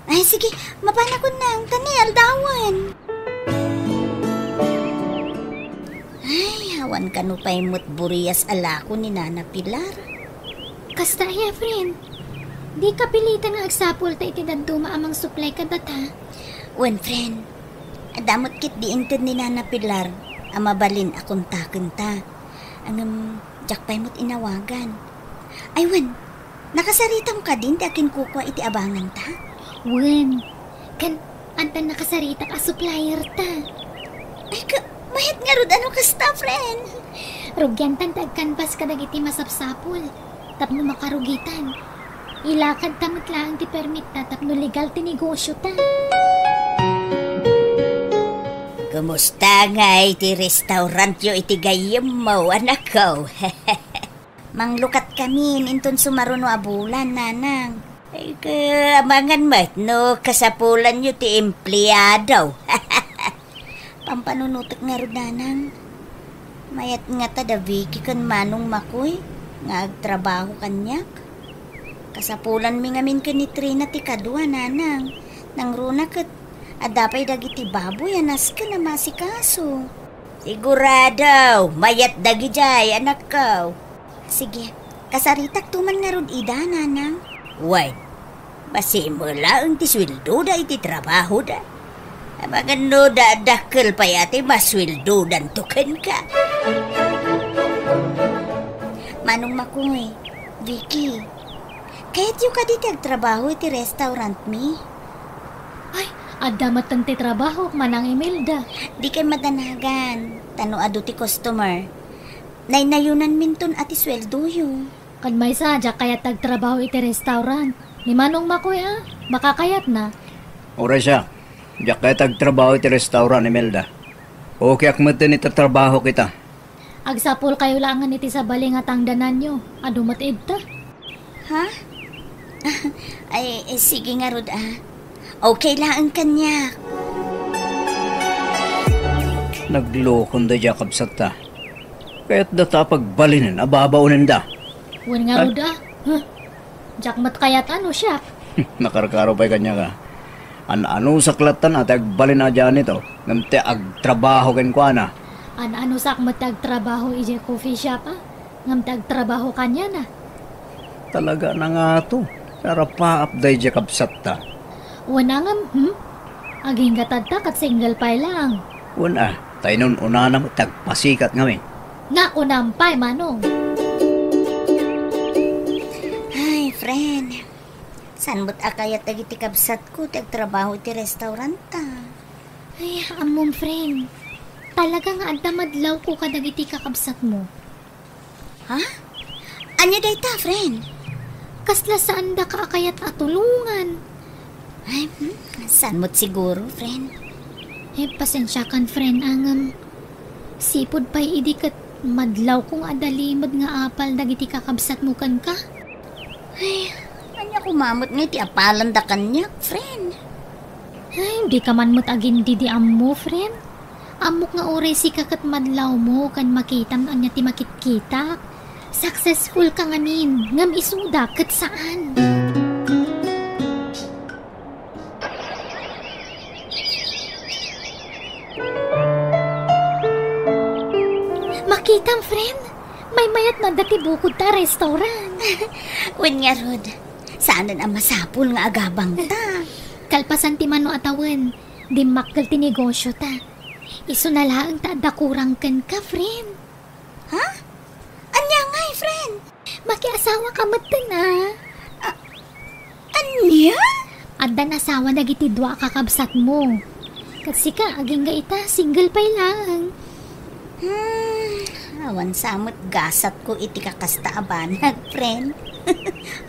Ay sige, mapana ko nang tani aldawan. Ay, hawan ka no pa'y mo't buriyas ala ko ni Nana Pilar. Kasta ya, friend. Di ka pilitan nga agsapol ta itidaduma amang supply ka data. Friend, adamot kit di intod ni Nana Pilar, amabalin akong takenta. Ang jakpay mo't inawagan. Ay, nakasaritam ka din di akin kukwa iti abangan ta? Kan anta nakasarita ka supplier ta. Ay, mahit nga rod ano kasta, friend? Rugyan tan tagkanbas ka dagiti masapsapol. Tapno makarugitan. Ilakad tamit lang ti permit ta tapno legal ti negosyo ta. Kumusta nga iti restaurant yo iti gayem mo, anak ko? Manglukat kami inton sumaruno a bulan, nanang. Ay, kaamangan mat no kasapulan yo ti empleyado. Pampanunutok nga ro, nanang. Mayat nga ta da Vicky kan manong makoy nga agtrabaho kanyak. Kasapulan mi ngamin ka ni Trina ti kadwa, nanang. Nang runa kat adapay dagiti baboy anas ka na masikaso. Sigurado, mayat dagi jay, anak ko. Sige, kasaritak tuman nga rod ida, nanang. Basi mo lang ti sweldo da iti trabaho da. Abangan no da dakkel pa yate masweldo dan tuken ka. Manong makoy, Vicky, kahit yung kaditi agtrabaho iti restaurant mi. Ay, adamat ang ti trabaho, manang Imelda. Di kay madanagan, tano adu ti customer. Naynayunan minton ati sweldo yun. Kan may sadya kaya tagtrabaho iti restaurant. Ni manong makoy makakayat na. Ora siya, diyak kaya tagtrabaho iti restaurant, Imelda. Okay akmatin iti trabaho kita. Agsapol kayo langan iti sa baling at tangdanan nyo. Adumat edta. Ha? Ay, sige nga rod Okay lang kanya. Naglokon da Jacob Sata. Kaya't data pagbalinan, ababaunan da. Nga rod Jakmat kayat ano siya? Nakarkaro pa'y kanya ka. Ano saklatan at agbalin na dyan ito. Ngamte agtrabaho kan ko na. Ano sakmat agtrabaho ije coffee shop Ngamte agtrabaho kanya na. Talaga na nga to. Karapaap day Jacob Sata. Wanangam, aging gatadta kat single pay lang. Tayo nun una na tagpasikat ngamin. Naku nampay, manong. Ay, friend. San mo't akayat dagiti kabsat ko tagtrabaho iti restaurant ta? Ay, amom, friend. Talaga nga addamadlaw ko kadagiti kakabsat mo. Ha? Anya day ta, friend? Kasla saan da ka akayat atulungan? Ay, saan mo't siguro, friend? Pasensya kan, friend, angam. Sipod pa'y idikat madlaw kong adalimod nga apal dagiti kakabsat mo kan ka. Ay, anya kumamot nga iti apalan da kanyak, friend. Ay, di ka man mo't agin didi ammo, friend. Amok nga oray si kakat madlaw mo kan makitam anya ti makit-kitak. Successful ka ngamin, ngam isuda kat saan. Makitang, friend. May mayat na dati bukod ta restaurant. Nga rod, saan ang masapul nga agabang ta? Kalpasan ti mano atawan, di makkel ti negosyo ta. Iso na lang ta dakurang ken ka, friend. Ha? Anya nga, friend? Makiasawa ka matan ah. Anya? Addan asawa na gitidwa kakabsat mo. Kasi ka, aging ga ita, single pa lang. Awan samot gasat ko iti kakasta abanag, friend.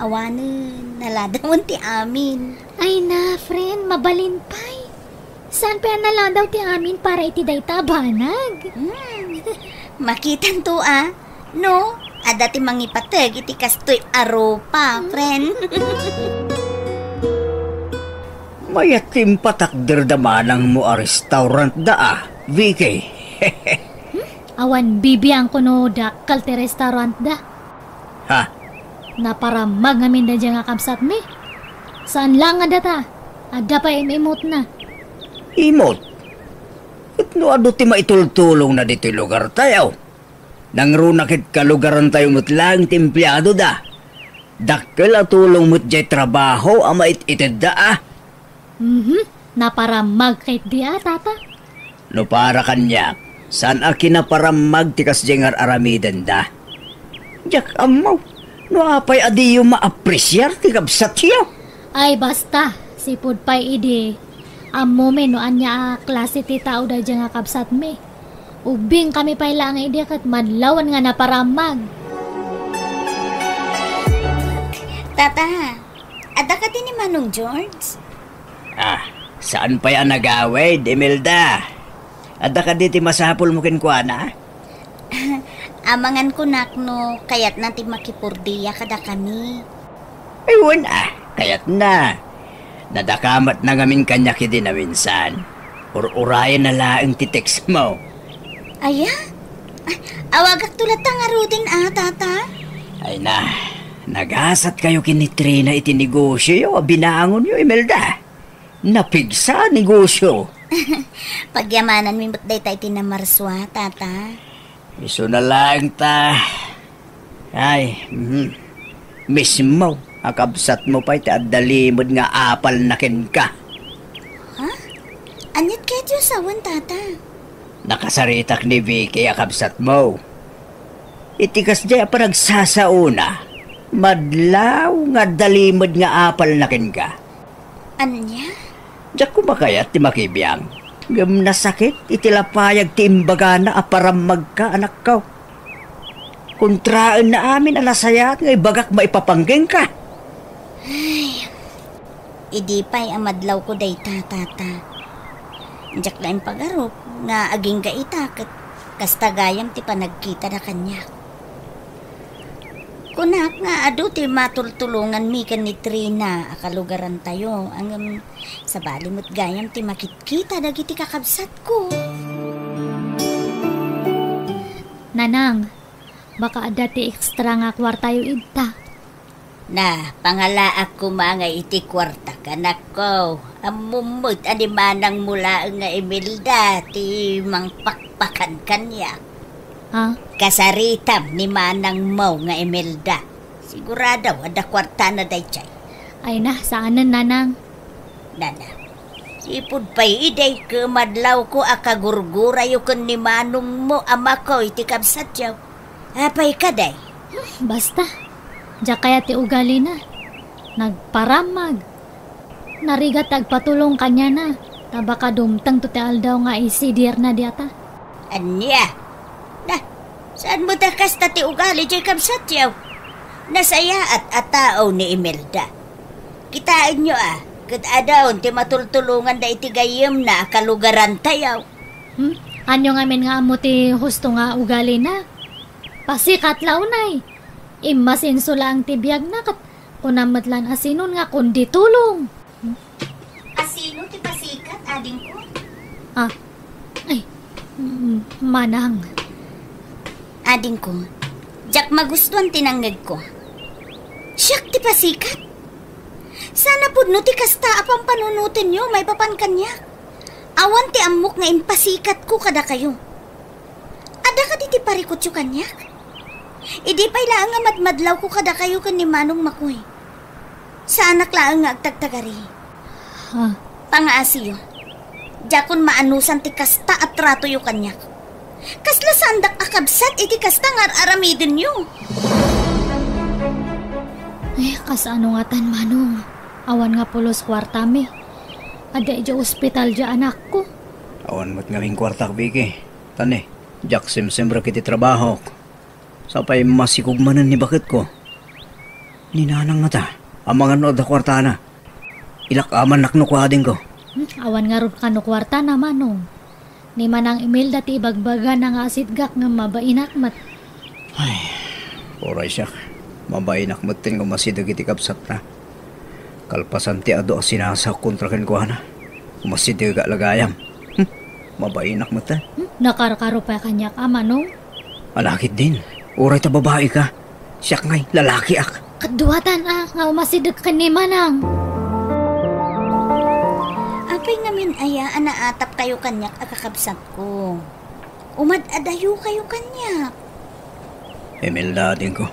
Awanan, naladawan ti amin. Ay na, friend, mabalin pa'y. Saan pa naladaw ti amin para iti dayta banag? Makitan to no? Adati mangipateg iti kastoy aropa, friend. Mayatim patakder damanang mo a restaurant da Vicky. Awan bibiyang ko no dakal ti restaurant da. Ha? Naparamag ngamin da dyan nga kamsat me. Saan lang nga data? Ada pa imot na. Imot? At no ado ti maitultulong na dito lugar tayo. Nangrunakit ka lugaran tayo mutlang timplado da. Dakkel a tulong mo't jay trabaho ama ititid da Naparamag kahit di tata. No para kanya, saan a kinaparamag tikas jengar aramiden da? Jak amaw, no apay adiyo maapresyar ti kabsat siya. Ay basta, sipod pa'y idi. Amo me no anya klase ti tao da dyan nga kabsat me. Ubing kami pa'y lang idi kat madlawan nga naparamag. Tata, ada ka din ni Manong George? Saan pa yan nagawid, Imelda? Ada ka diti masapol mo kinkwana? Amangan ko nakno, kayat na ti makipurdiya kada kami. Ayun kayat na. Nadakamat na ngamin kanya kidi na minsan. Urayan na laang titext mo. Aya? Awagak tulad tangaro din tata? Ay na, nagasat kayo kinitrina iti negosyo, binangon yo, Imelda. Napigsa negosyo. Pagyamanan mi mo't day tayo tinamarswa, tata. Iso na lang ta. Ay, mismo, akabsat mo pa iti addalimod nga apal na ken ka. Ha? Anyat kayo Diyos awan, tata? Nakasaritak ni Vicky akabsat mo. Itikas di pa nagsasauna. Madlaw nga dalimod nga apal na ken ka. Anya? Diyak ko makayat ti makibiyang. Gam nasakit, itilapayag ti imbaga na aparamag ka, anak ko. Kontraan na amin alasayat nga ibagak maipapanggeng ka. Ay, idi pa'y amadlaw ko day tata. Diyak lang pagarop nga aging gaita kastagayam ti panagkita na kanya. Kunak nga ado ti matultulungan mi kan ni Trina akalugaran tayo ang sa balimot gayam ti makitkita dagiti kakabsat ko. Nanang, baka ada ti ekstra nga kwartayo idta. Na, pangalaak ko mga iti kwarta kanak ko. Amumot animanang mula nga Imelda ti mangpakpakan kanya. Ha? Kasaritam ni manang mo nga Imelda. Sigurado, ada kwarta na day chay. Ay na, saanan nanang? Nana, sipod pa'y iday kumadlaw ko akagurgura yukon ni manong mo ama ko iti kabsat yaw. Apay ka day? Basta, diya kaya ti ugali na. Nagparamag. Narigat agpatulong kanya na. Tabaka dumtang to ti aldaw nga isidir na diata. Anya? Na, saan mo dakas ti ugali jay kabsat yaw? Nasaya at atao ni Imelda. Kitain nyo kat adaon ti matultulungan da iti gayem na kalugaran tayaw. Anyo nga men nga amo ti husto nga ugali na. Pasikat launay. Imasinso lang ti biyag na kat kunamatlan asinon nga kundi tulong. Asino ti pasikat, ading ko? Ay, manang. Ading ko, jak magustuhan tinanggag ko. Siyak ti pasikat. Sana pud no ti kasta apang panunutin nyo, may papan kanya. Awan ti amok nga impasikat ko kada kayo. Ada ka di ti parikot yung kanyak. Idi pa'y laang nga madmadlaw ko kada kayo kan ni Manong Makoy. Sa anak laang nga agtagtagari. Pangaasiyo. Jakon maanusan ti kasta at trato yu kanyak. Kasla sandak akabsat iti kasta ngar aramidin yu. Kasano nga tan manong. Awan nga pulos kwartami. Ada ija ospital ja anak ko. Awan mo't ngaming kwartak, Vicky. Tane, jak sembra kiti trabaho. Sapay masikugmanan ni bakit ko. Ninanang nga ta, ang mga nood na kwarta na. Ilak aman naknukwading ko. Awan nga ron kano kwarta na manong. Ni manang email dati ibagbaga ng asidgak nga mabainakmat. Ay, oray siya. Mabainakmat tin ko masidag iti kapsat na. Kalpasan ti ado sinasak kontra ken ko na. Masidag lagayam. Mabainak mo ta. Nakarkaro pa kanyak ama, no? Alakit din. Oray ta babae ka. Siyak ngay, lalaki ak. Kaduwatan nga umasidag ka ni manang. Apay ngamin aya, anaatap kayo kanyak akakabsat ko. Umad-adayo kayo kanyak. Imelda din ko.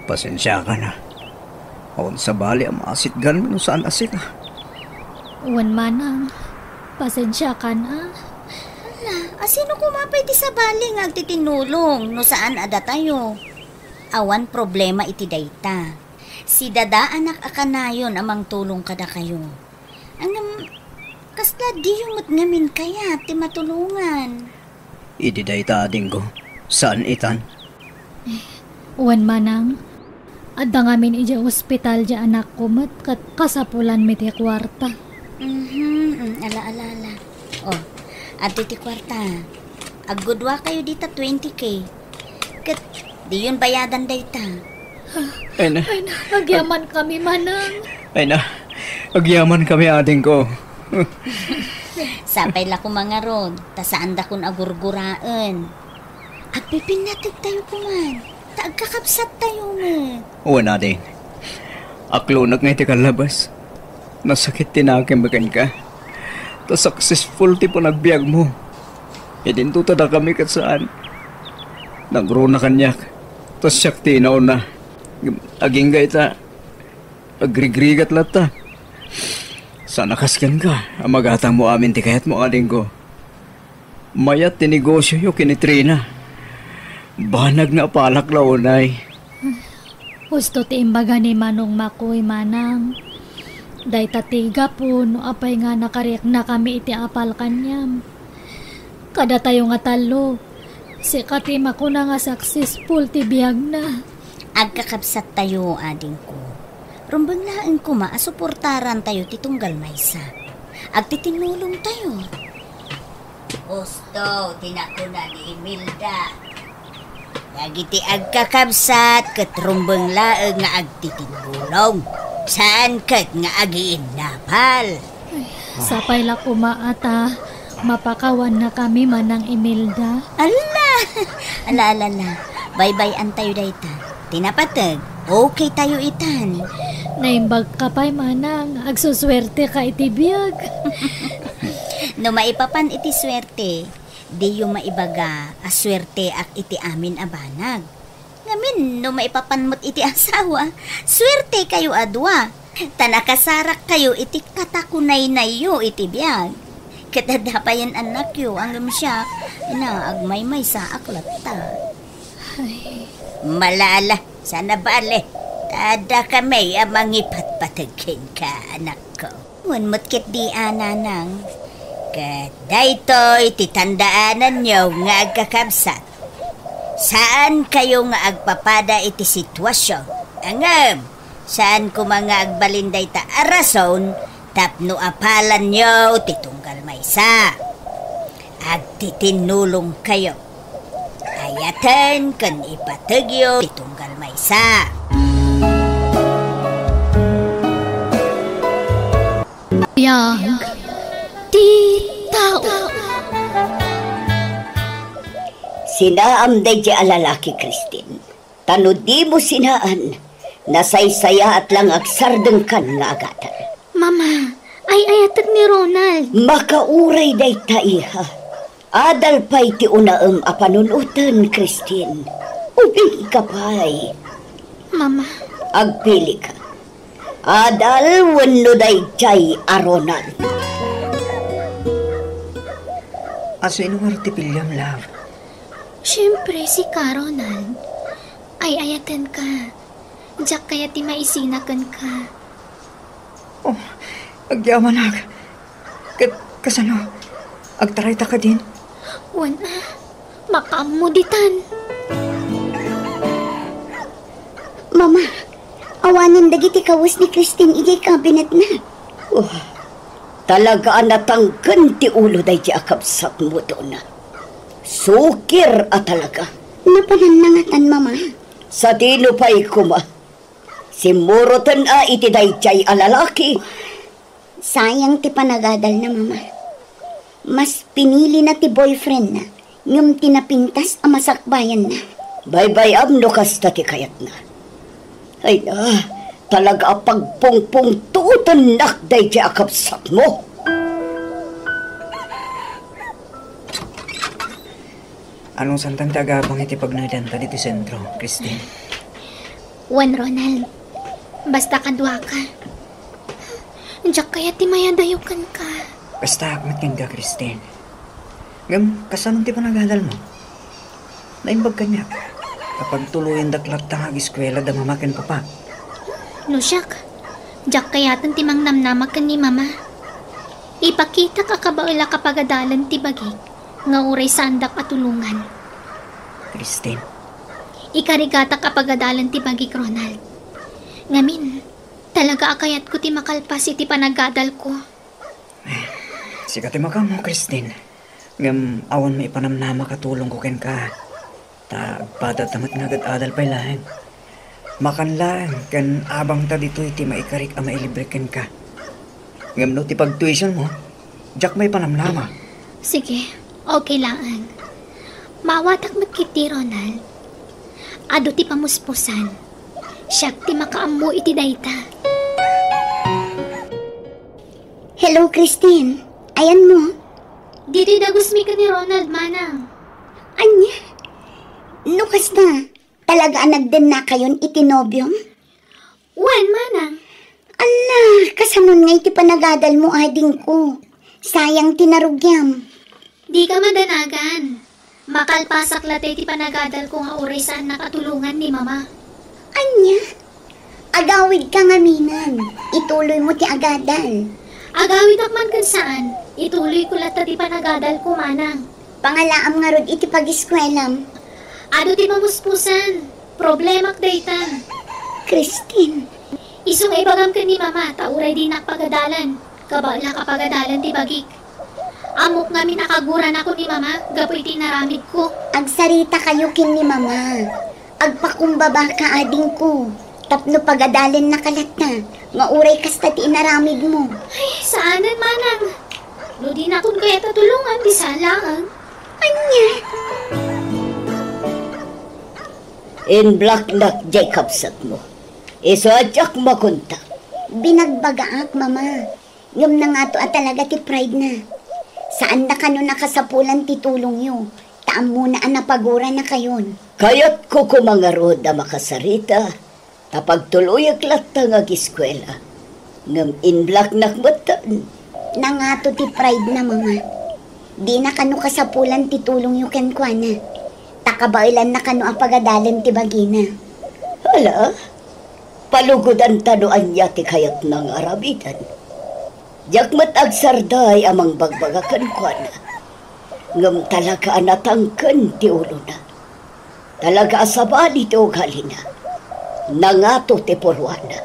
Pasensya ka na. Awan sa bali ang maasitgan mo saan asik ka. Uwan manang. Pasensya ka na. Asino kumapay di sa baling agtitinulong no saan ada tayo? Awan problema iti dayta. Si dada anak akanayon amang tulong kada kayo. Kasla di yumot ngamin kaya ti matulungan. Idi dayta ading ko. Saan itan? Uwan manang. Adda ngamin ija ospital ja anak ko mat kasapulan mi ti kwarta. Ala. Oh, at ti kwarta. Agudwa kayo dita 20K. Kat, di yun bayadan dayta. Ay na, agyaman kami manang. agyaman kami ading ko. Sapay la ko mga ron, tasaan da kun agurguraan. Agpipinatig tayo kuman. Taagkakapsat tayo man. Uwan ading. Aklunag nga iti kalabas. Nasakit tinakim bagan ka. Ta successful ti po nagbiag mo. E din to tada kami kat saan. Nagro na kanyak. Tas siyak tinaw na. Aging ga ita. Agrigrigat lata. Sana kasyan ka. Ang magatang mo amin ti kayat mo ading ko. Mayat ti negosyo yu kinitrina. Banag na palak launay. Gusto ti imbaga ni manong makoy manang. Day tatiga po no apay nga nakariyak na kami iti apal kanyam. Kada tayo nga talo. Si katima ko na nga successful ti biyag na. Agkakabsat tayo ading ko. Rumbanglaan ko maasuportaran tayo ti tunggal maysa. Agtitinulong tayo. Gusto, tinakuna ni Imelda. Agiti agkakabsat kat rumbang laeng nga agtitinulong. Saan kat nga agiin napal? Sapay la kumaata. Mapakawan na kami manang Imelda. Ala. Bye-bye tayo dayta. Tinapatag. Okay tayo itan. Naimbag ka pa'y manang. Agsuswerte ka iti biyag. No maipapan iti swerte. Di yung maibaga aswerte ak iti amin abanag. Ngamin, no maipapanmot iti asawa, swerte kayo adwa. Tanakasarak kayo iti katakunay na iyo iti biyag. Katadapayan anak yo, ang siya, agmay-may sa aklata. Malala, sana bale. Tada kami amang ipatpatagin ka, anak ko. Unmot kit di ananang. Daytoy titandaanan nyo nga agkakabsat. Saan kayo nga agpapada iti sitwasyon? Angam, saan ko mga agbalinday ta arason tapno apalan nyo titunggal maysa. Agtitinulong kayo. Ayatan kan ipatagyo titunggal maysa. Biyag. Tao. Sinaam day di alalaki, Christine. Tano di mo sinaan, nasaysaya at lang agsardeng kan nga agatan. Mama, ay ayatag ni Ronald. Makauray day taiha. Adal pa'y ti unaam apanunutan, Christine. Ubing ka pa'y. Mama. Agpili ka. Adal wenno dayjay Ronald. Aso ino nga ti pilyam, love? Siyempre, si Ronald. Ay ayatan ka. Diyak kaya ti maisinakan ka. Oh, agyaman ag. Kasano? Agtaray ta ka din? Wana, makamuditan. Mama, awanan dagiti kawas ni Christine ijay kabinet na. Oh, talaga natanggan ti ulo day di akabsak mo doon na. Sukir talaga. Napananangatan, Mama. Sa dino pa'y kuma. Simurotan iti dayjay alalaki. Sayang ti panagadal na, Mama. Mas pinili na ti boyfriend na, ngam tinapintas ang masakbayan na. Bye-bye amno kasta ti kayat na. Ay na, talaga pagpungpung tuutan nakday di akabsak mo. Anong santang tagabang iti pagnadanta dito sentro, Christine? Wan, Ronald. Basta kadwa ka. Diyak kaya ti mayadayukan ka. Basta akmat ka, Christine. Ngam, kasanong ti panagadal mo? Naimbag ka niya. Kapag tuluyan daklat tang ag-eskwela da mamakin pa pa. No, siyak. Diyak kayatan ti mang namnamakan ni Mama. Ipakita ka kabaula kapagadalan ti bagik. Nga uray sandak at tulungan. Christine. Ikarigata kapagadalan ti bagik, Ronald. Ngamin, talaga akayat ko ti makalpas iti panagadal ko. Sikat ti maka mo, Christine. Ngam, awan may panamnama katulong ko ken ka. Ta, patatamat nga agad adal pa'y laeng. Makan lang, kan abang ta dito iti maikarik ang mailibre ken ka. Ngam no, ti pag-tuition mo, jak may panamnama. Sige, okay lang. Mawatak magkiti, Ronald. Ado ti pamuspusan. Siyak ti makaammo iti dayta. Hello, Christine. Ayan mo. Dito dagusmi ka ni Ronald, manang. Anya? Nukas na. Talaga nagden na kayon itinobyom? Wen, manang. Ala, kasanon nga iti panagadal mo ading ko. Sayang tinarugyam. Di ka madanagan. Makalpasak late ti panagadal ko nga urisan nakatulungan ni Mama. Anya? Agawid ka nga minan. Ituloy mo ti agadal. Agawid akman kan saan. Ituloy ko lata ti panagadal ko, manang. Pangalaam nga rod iti pag-eskwelam. Ado ti mamuspusan. Problemak daytan. Christine. Isong ibagam ka ni Mama, tauray di nakpagadalan. Kabala kapagadalan ti bagik. Amok nga minakaguran ako ni Mama, gapoy tinaramid ko. Agsarita kayo kin ni Mama. Agpakumbaba ka ading ko. Tapno pagadalin na kalat na. Nga uray kasta ti inaramid mo. Ay, saanan, manang? No di na kun kaya tatulungan, di salaan. Anya? In black nak Jacobsat mo. Iso adyak makunta. Binagbagaak, Mama. Ngam na nga to at talaga ti pride na. Saan na kano nakasapulan ti tulong yo? Taam muna ang napagura na kayon. Kayat ko kumangarod na makasarita. Tapag tuluyag latang ag-eskwela. Ngam in black nakmatan. Nangato ti pride na, Mama. Di na kano kasapulan ti tulong yo kenkwana. Takabailan na kano ang pagadalan ti bagina. Hala, palugod ang tanuan niya ti kayat ng arabitan. Yakmat agsarday amang bagbagakan kwa na. Ngam talaga anatangkan ti ulo na. Talaga asabali ti ugali na. Nangato ti purwana.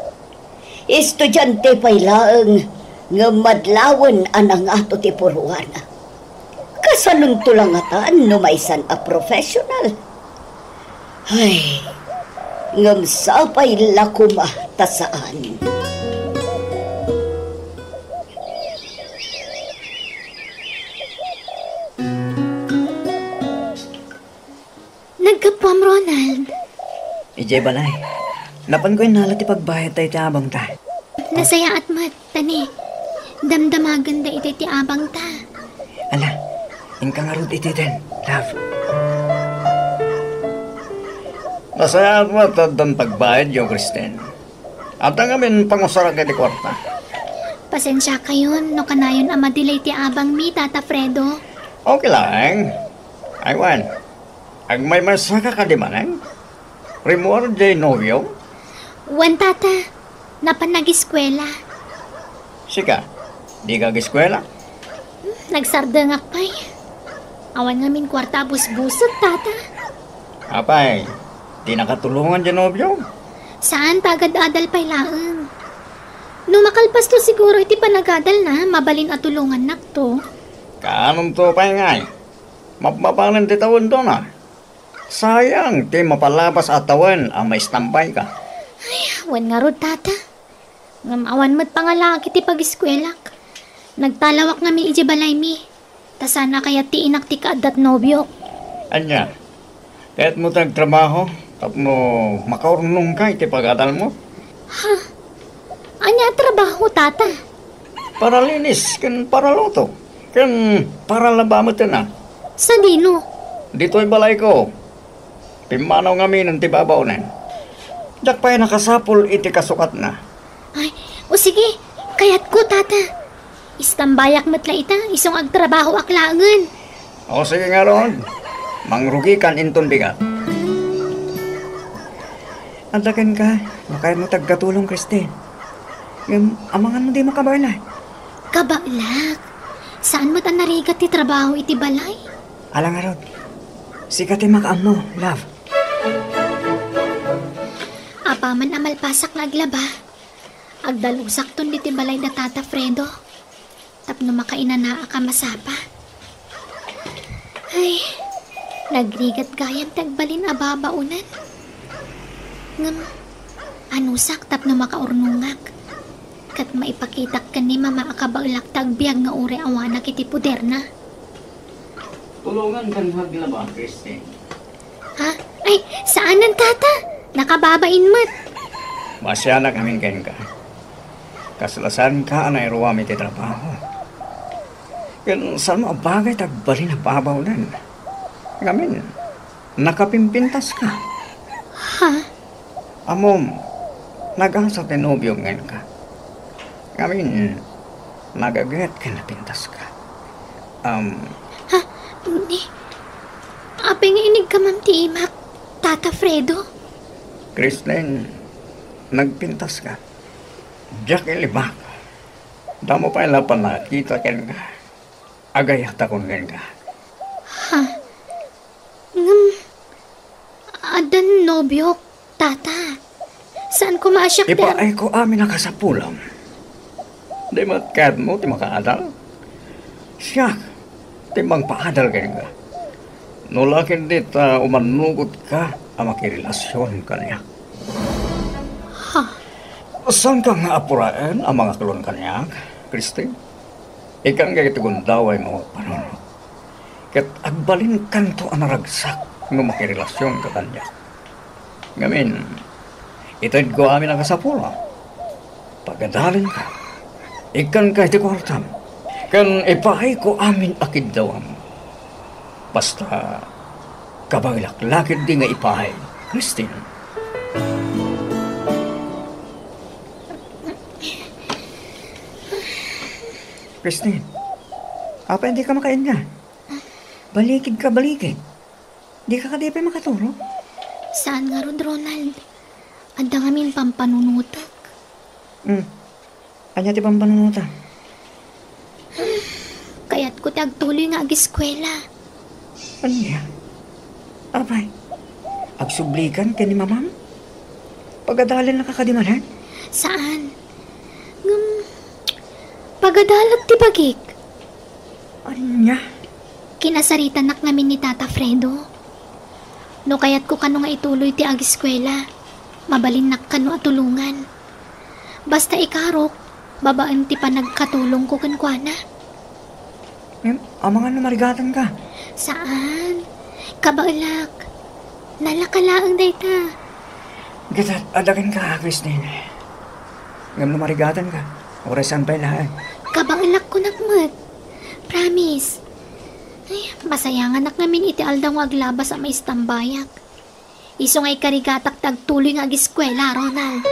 Estudyante pa'y laeng ngam madlawan anang ato ti purwana. Kasanong tulangatan no maisan a professional. Ay, ngam sapay lakuma tasaan. Nagkapam, Ronald. Ijay balay. Napan ko yung nalat ipagbayad tayo ti abang ta. Nasaya at mat, tani. Damdamagan da iti ti abang ta. Ala, ingka nga rod iti din, love. Masaya at matandang pagbayad yung Kristen. At ang amin pangusara ka di kwarta. Pasensya kayon, no kanayon ang madilay ti abang mi, Tata Fredo. Okay lang. Aywan. Ang may masaka ka di manang? Rimor jay novyo? Wan, Tata. Napanag-eskwela. Sika, di ka giskwela? Nagsardangak pa'y. Awan ngamin kwarta busbusot, Tata. Apay, di nakatulungan dyan novyo? Saan tagad-adal pa'y laang? Numakalpas to siguro iti panagadal na, mabalin at tulungan nakto. Kaanong to pa'y ngay? Mapapalan ti tawon to na. Sayang, ti mapalabas at tawon ang may stampay ka. Wan nga rod, Tata. Ngamawan mo't pangalaki ti pag-eskwelak. Nagtalawak nga mi iji balay mi. Ta sana kaya ti inak ti kaadat nobyo. Anya, kahit mo tagtrabaho, tapno makaurnong ka iti pag-atal mo. Anya trabaho, Tata? Para linis, kan para luto. Kan para labamot na. Sa dino? Dito'y balay ko. Pimanaw nga mi ng tibabaw na. Diyak pa'y nakasapol iti kasukat na. Ay, o sige, kayat ko, Tata. Istambayak matla ita, isong agtrabaho aklangan. O sige nga ron, mangrugi kan inton bigat. Andagan ka, makaya mo tagkatulong, Christine. Amangan mo di mo kabala. Kabalak, saan mo ta narigat ti trabaho iti balay? Alang nga ron, sikat makaam mo, love. Apaman amal pasak naglaba. Agdalusak ton diti balay da Tata Fredo. Tapno makainanaa ka masapa. Ay, nagrigat gayam tagbalin ababaunan. Ngam, anusak tapno makaurnungak. Kat maipakitak ka ni mama akabaulak tagbiag nga uri awanak iti puder na. Tulungan kan maglaba, Christine. Ha? Ay, saan ang Tata? Nakababain mo't. Masya na kaming ken ka. Kasalasan ka na iruwami ti trabaho. Yan saan mo bagay tagbali na babaw nan. Ngamin, nakapimpintas ka. Ha? Amom, nag-asa tinobyo ngayon ka. Ngamin, nagagat ka na pintas ka. Ha? Hindi. Apeng inig ka mam ti imak, Tata Fredo. Christine, nagpintas ka. Diyak ilibak. Damo pa ilapan na kita ken ka. Agayat akong ken ka. Ha? Ngam, adan nobyo, Tata. Saan ko maasyak Ipaay ko amin nakasapulam. Di matkad mo, ti makaadal. Siya, ti mang paadal ken ka. Nulakin dit umanugot ka ang makirelasyon ka niya. Ha? Saan ka nga apuraan ang mga kalon ka niya, Christine? Ikang nga itugundaway mo panunod. Kat agbalin kanto ang naragsak ng makirelasyon ka kanya. Ngamin, ito'y ko amin ang kasapula. Pagadalin ka, ikan ka iti kwartam. Kan ipahay ko amin akid dawam. Basta, kabaglak-lakid di nga ipahay, Christine. Christine, apa hindi ka makain nga? Balikid ka, balikid. Di ka kadipay makaturo. Saan nga ron, Ronald? Anda ngamin pampanunutak. Anya ti pampanunutan. Kaya't ko tagtuloy nga ag-eskwela. Anya? Apay, agsublikan ka ni mamam? Pagadalin na kakadimanan? Saan? Pagadalag ti bagik. Anya? Kinasaritan nak namin ni Tata Fredo. No kayat ko kano nga ituloy ti ag-eskwela. Mabalin nak kano at tulungan. Basta ikarok, babaan ti panagkatulong ko kankwana. Amangan na marigatan ka. Saan? Kabaulak. Nalakalaang dayta. Gatat, adakin ka, Christine. Ngam na marigatan ka. Orasan pa lahat. Kabaulak ko nakmat. Promise. Ay, masayangan nak namin iti aldaw aglabas sa may istambayak. Iso nga'y karigatak tagtuloy nga ag-eskwela, Ronald.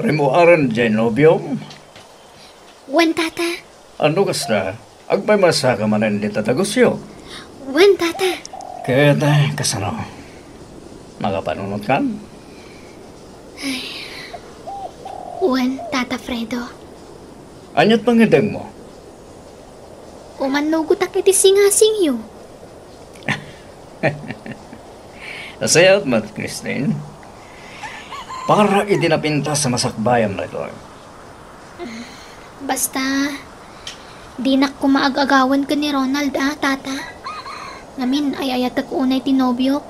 Rimuaran dyan, nobyong. Wan, tata. Ano kasta? Agpay masaka manan di tatagusyo. Wan, tata. Kaya kasano? Makapanunod kan? Wan, Tata Fredo. Anyat pangideng mo? Umanugot ak iti singasing yu. Nasayat mat, Christine. Para idinapinta sa masakbayan na ito. Basta, di na ko maag-agawan ka ni Ronald, tata. Ngamin ay ayatag unay tinobyok.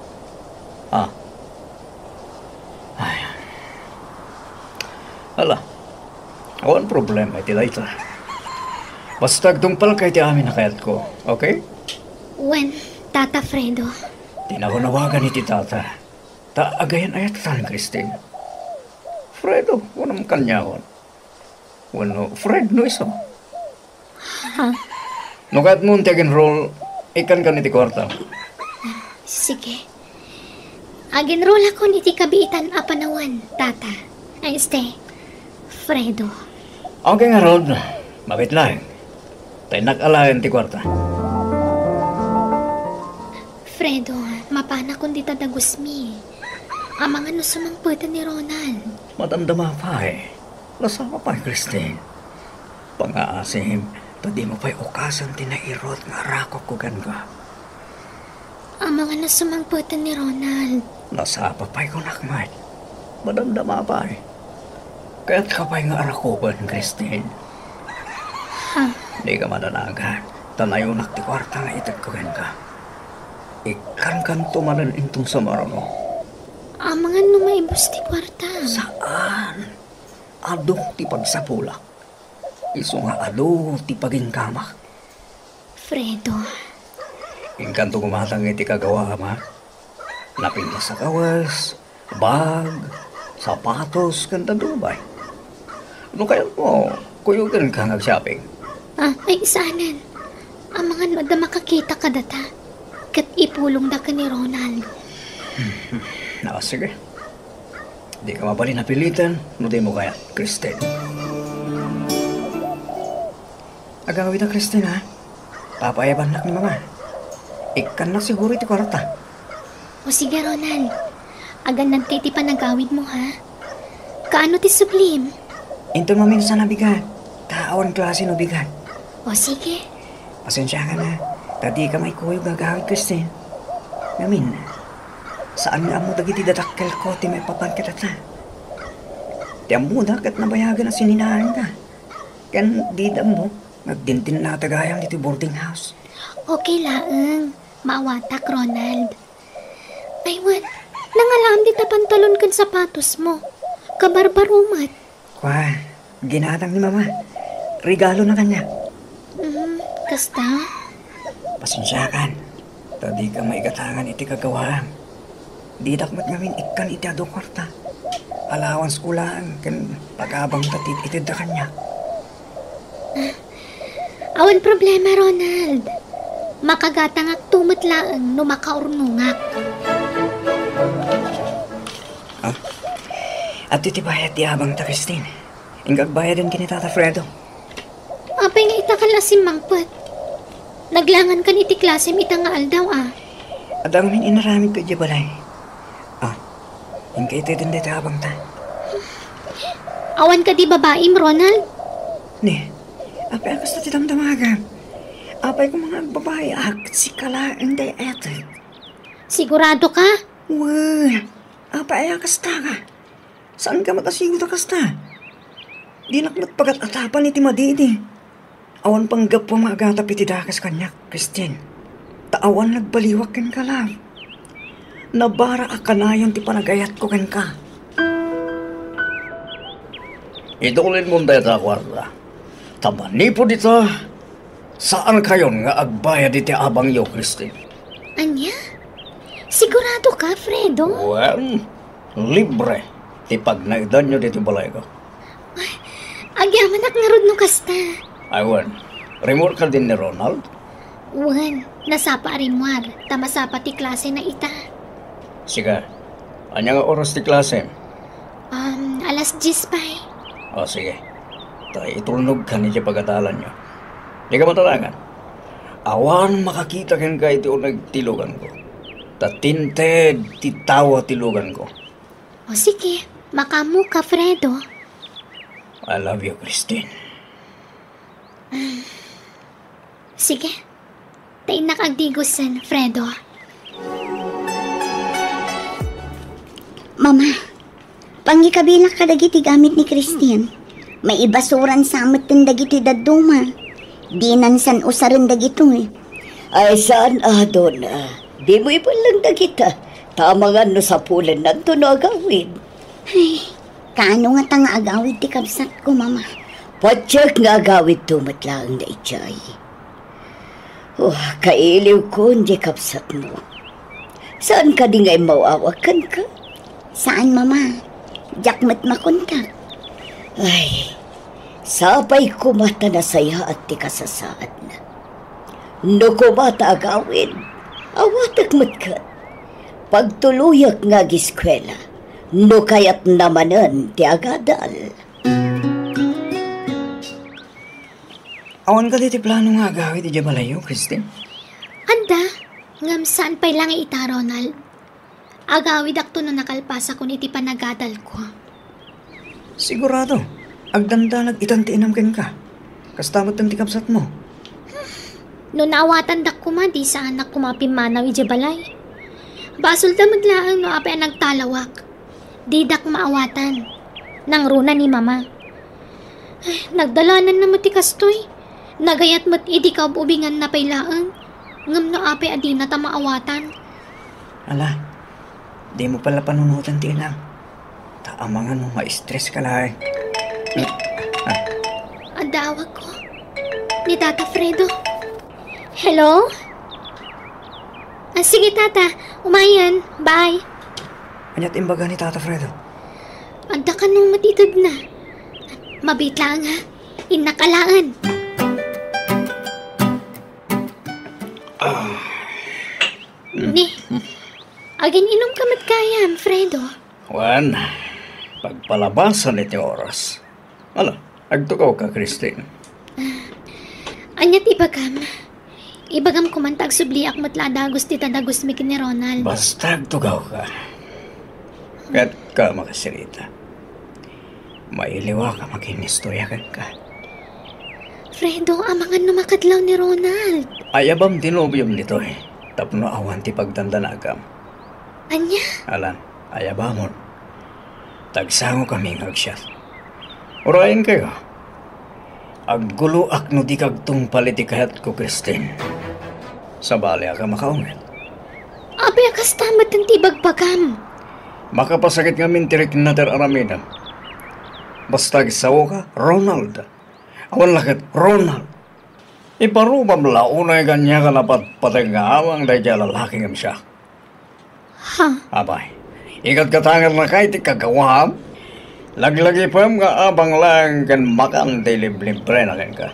Ah. Ay. Ala, awan problema iti dayta. Basta agtungpal kay ti amin na kayat ko, okay? Wen, Tata Fredo. Tinakunawagan iti tata. Agayan ayat tan, Christine. Fredo, wanam kanyahon. Wano, Fred, no iso. Ha? No kahit mo and roll, ikan ka niti kwarta. Sige. Aginroll ako niti kabiitan apanawan, Tata. Ay, stay. Fredo. Okay nga, Rod. Mabit lang. Tayo nag-alayan ti kwarta. Fredo, mapana kung di tadagusmi. Amang ano sumangputan ni Ronald. Matandama pa eh. Lasama pa, Christine. Pang-aasim, tadi mo pa'y ukasan tinairot nga rakok ko gan ka. Amang ano sumangputan ni Ronald. Lasapa pa'y kunakmat. Madamdama pa eh. Kaya't ka pa'y nga arakoban, Christine. Ha? Di ka madanagan. Tanayunak ti kwarta nga itag ko gan ka. Ikan tumalan intong samara mo. Amang ano maibos ti kwarta. Saan? Ado ti pagsapulak. Iso nga ado ti pagingkamak. Fredo. Inkanto kumatang iti kagawa ma. Napinta sa kawas, bag, sapatos, kanta dubay. Ano kaya mo? Kuyugan ka nag-shopping. Ay isanan. Amang ano da makakita ka data. Kat ipulong da ka ni Ronald. Sige. Di ka mapali napilitan, no di mo kaya, Christine. Agawin na, Christine, ha? Papayaban na ni mama. Ikan na siguro iti kwarta. O sige, Ronald. Agan nagtiti pa nagawid mo, ha? Kaano ti sublim? Ito mo minsan na bigat. Kaawang klase no bigat. O sige. Pasensya ka na. Tadi ka may kuyo gagawid, Christine. Ngamin, saan nga mo dagiti dadakkel ko ti may papangkit at na? Ti amuda kat nabayagan na sininahan ka. Kan di mo, nagdintin na tagayang dito boarding house. Okay laang. Maawatak, Ronald. Aywan, nangalam di ta pantalon kan sapatos mo. Kabarbarumat. Kwa, ginatang ni mama. Regalo na kanya. Kasta? Pasensyakan. Tadi ka maigatangan iti kagawaan. Di dakmat ngamin ikan iti ado kwarta. Allowance ko lang kan pag-abang tatit itid na kanya. Awan problema, Ronald. Makagatangak tumot laang no makaurnungak. At iti bayad ti abang ta, Christine. Ingag bayad din kini Tata Fredo. Apay nga itakal asim mangpet. Naglangan kan iti klasim itang nga aldaw, At ang min inaramid ko di balay. Ingka iti din dito abang ta. Awan ka di babaim, Ronald? Ne, apay akas na titang-tamaga. Apay ko mga babae, si kala hindi eto. Sigurado ka? Wah, apay akas ta ka. Saan ka matasigo ta kasta? Di nakmat pagat atapan iti madidi. Awan panggap po maagatap iti dakas kanya, Christine. Taawan nagbaliwak ken ka lang. Nabara akanayon ti panagayat ko ken ka. Idulin mo tayo ta kwarta. Tamani po dito. Saan kayon nga agbayad iti abang yo, Christine? Anya? Sigurado ka, Fredo? Well, libre. Ti pag naidan nyo dito balay ko. Agyaman ak narod no kasta. Aywan, remor ka din ni Ronald? Wan, nasapa rimwar. Tamasapa ti klase na ita. Sige, anya nga oras ti klase? alas 10 pa eh. O sige, tayo itulnog ka niya pagkatalan niyo. Di ka matalangan. Awan makakita kan ka iti o nagtilugan ko. Tatinted titawa tilugan ko. O sige, makamu ka, Fredo. I love you, Christine. Sige, tayo nakagdigusan, Fredo. Mama, pangikabilak ka dagiti gamit ni Christine. May ibasuran sa amat ng dagiti daduma. Dinansan usaran dagito eh. Ay saan adon di mo ipalang dagita. Tama nga no sa pulan na ito na agawin. Ay, kaano nga tanga agawid ti kabsat ko, Mama? Patsak nga agawid tumatlaang na ichay. Kailiw ko hindi kapsat mo. Saan ka di nga'y mawawakan ka? Saan, Mama? Jakmat makontak. Ay, sabay kumata na saya at ti kasasaad na. No kumata agawin, awatak matkat. Pagtuluyak nga giskwela, no kayat namanan ti agadal. Awan ka diti plano nga agawid di balayo, Christine. Anda, ngam saan pa'y lang ita, Ronald? Agawid akto no nakalpasa ko iti panagadal ko. Sigurado, agdandalag itantiinam ken ka. Kastamat ng tikapsat mo. No naawatan dak ko di sa anak ko mapimanaw iti balay. Basol ta maglaang no apay ang nagtalawak. Di dak maawatan. Nang runa ni Mama. Ay, nagdalanan na mati kastoy. Nagayat mat idi ka ubingan na paylaan. Ngam no apay adi na ta maawatan. Ala, di mo pala panunutan ti lang. Taamangan mo, ma-stress ka lang. Ang dawag ko. Ni Tata Fredo. Hello? Sige, Tata. Umayan. Bye. Anyat imbaga ni Tata Fredo. Anda ka nung matitod na. Mabit lang ha. Inakalaan. Ni, agin inom ka matkayan, Fredo. Juan, pagpalabasan iti oras. Ala, agtukaw ka, Christine. Anyat ibagam. Ibagam kumantag subliak matla dagos ti tadagos mi ni Ronald. Basta agtukaw ka. Kat ka makasirita. Mailiwa ka makinistoryakan ka. Fredo, amangan no makadlaw ni Ronald. Ayabam dinobiyom nito eh. Tapno awan ti pagdandanagam. Anya? Alan, ayabamon. Tagsango kami ngagsyat. Urayin kayo. Agguluak no di kagtung politikahat ko, Christine. Sa bali ka makaungat. Abay akas tamat ng tibagpagam. Makapasakit nga mintirik na aramina. Basta gisawo ka, Ronald. Awan lakit, Ronald. Iparubam launay kanya ka na patagawang dahil dyan lalaki ngam siya. Ha? Abay, ikat katangal na kahit ikagawam. Laglagi pa nga abang lang kan makan di libre na kan ka.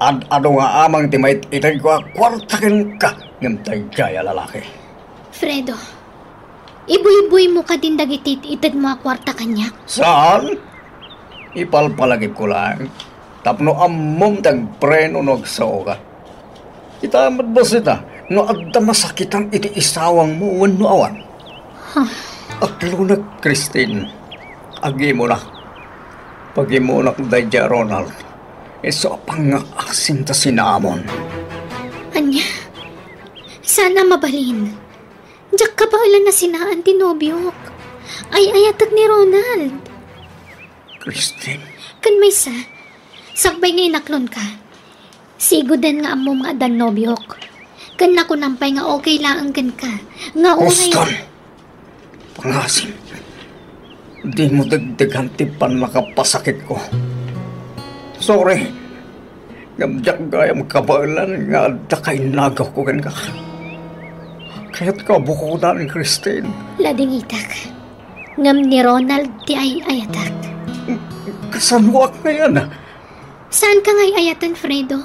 Ado nga amang timait itag ko kwarta kan ka ngam tayo lalaki. Fredo, ibuy-buy mo ka din dagitit itag mga kwarta kanya. Saan? Ipalpalagip ko lang. Tapno amom tagpreno nagsaw ka. Itamad ba sita? No adda masakitang iti isawang mo no awan. Aklo na, Christine. Agi mo na. Pagi mo na kudadya, Ronald. Iso pang nga aksin ta sinamon. Anya, sana mabalin. Diyak ka pa ulan na sinaan tinobyok. Ay ayatag ni Ronald. Christine. Kan may sakbay nga inaklon ka. Siguden nga amo mga adan nobyok. Kan ako nampay nga okay lang kan ka. Nga Huston! Pangasim. Di mo dagdagan tipan makapasakit ko. Sorry. Gamjak gaya makabalan nga adda kay nagaw ko kan ka. Kaya't ka bukudan, Christine. Lading itak. Ngam ni Ronald ti ay ayatak. Kasanwak na yan ah. Saan ka nga'y ayatan, Fredo?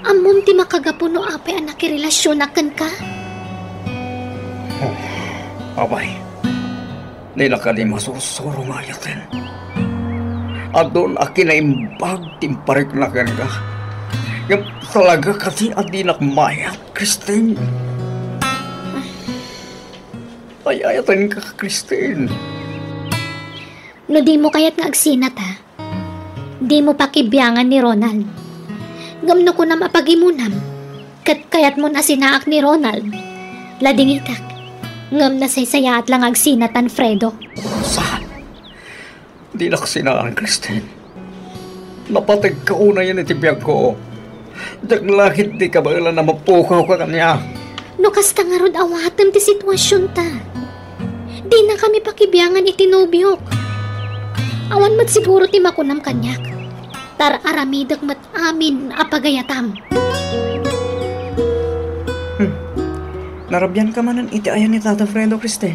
Amom ti makagapuno apay anak relasyon akan ka? Abay, Di na ka di masusuro nga yatin. At doon akinaimbag timparik na ka. Yung talaga kasi adi nakmayat, Christine. Ayayatan ka, Christine. No di mo kaya't nga agsinat ha. Di mo pakibyangan ni Ronald. Ngamno ko na mapagimunam. Kat kayat mo na sinaak ni Ronald. Lading itak. Ngam na saysaya at lang agsinatan, Fredo. Saan? Di na kasinaan, Christine. Napatag ka una yan itibiyag ko. Daglakit di ka ba ilan na mapukaw ka kanya? No kasta nga rod awatan ti sitwasyon ta. Di na kami pakibyangan itinubyok. Awan mat siguro ti makunam kanyak. Tar aramidak mat amin apagayatam. Narabyan ka manan iti ayan ni Tata Fredo, Christine.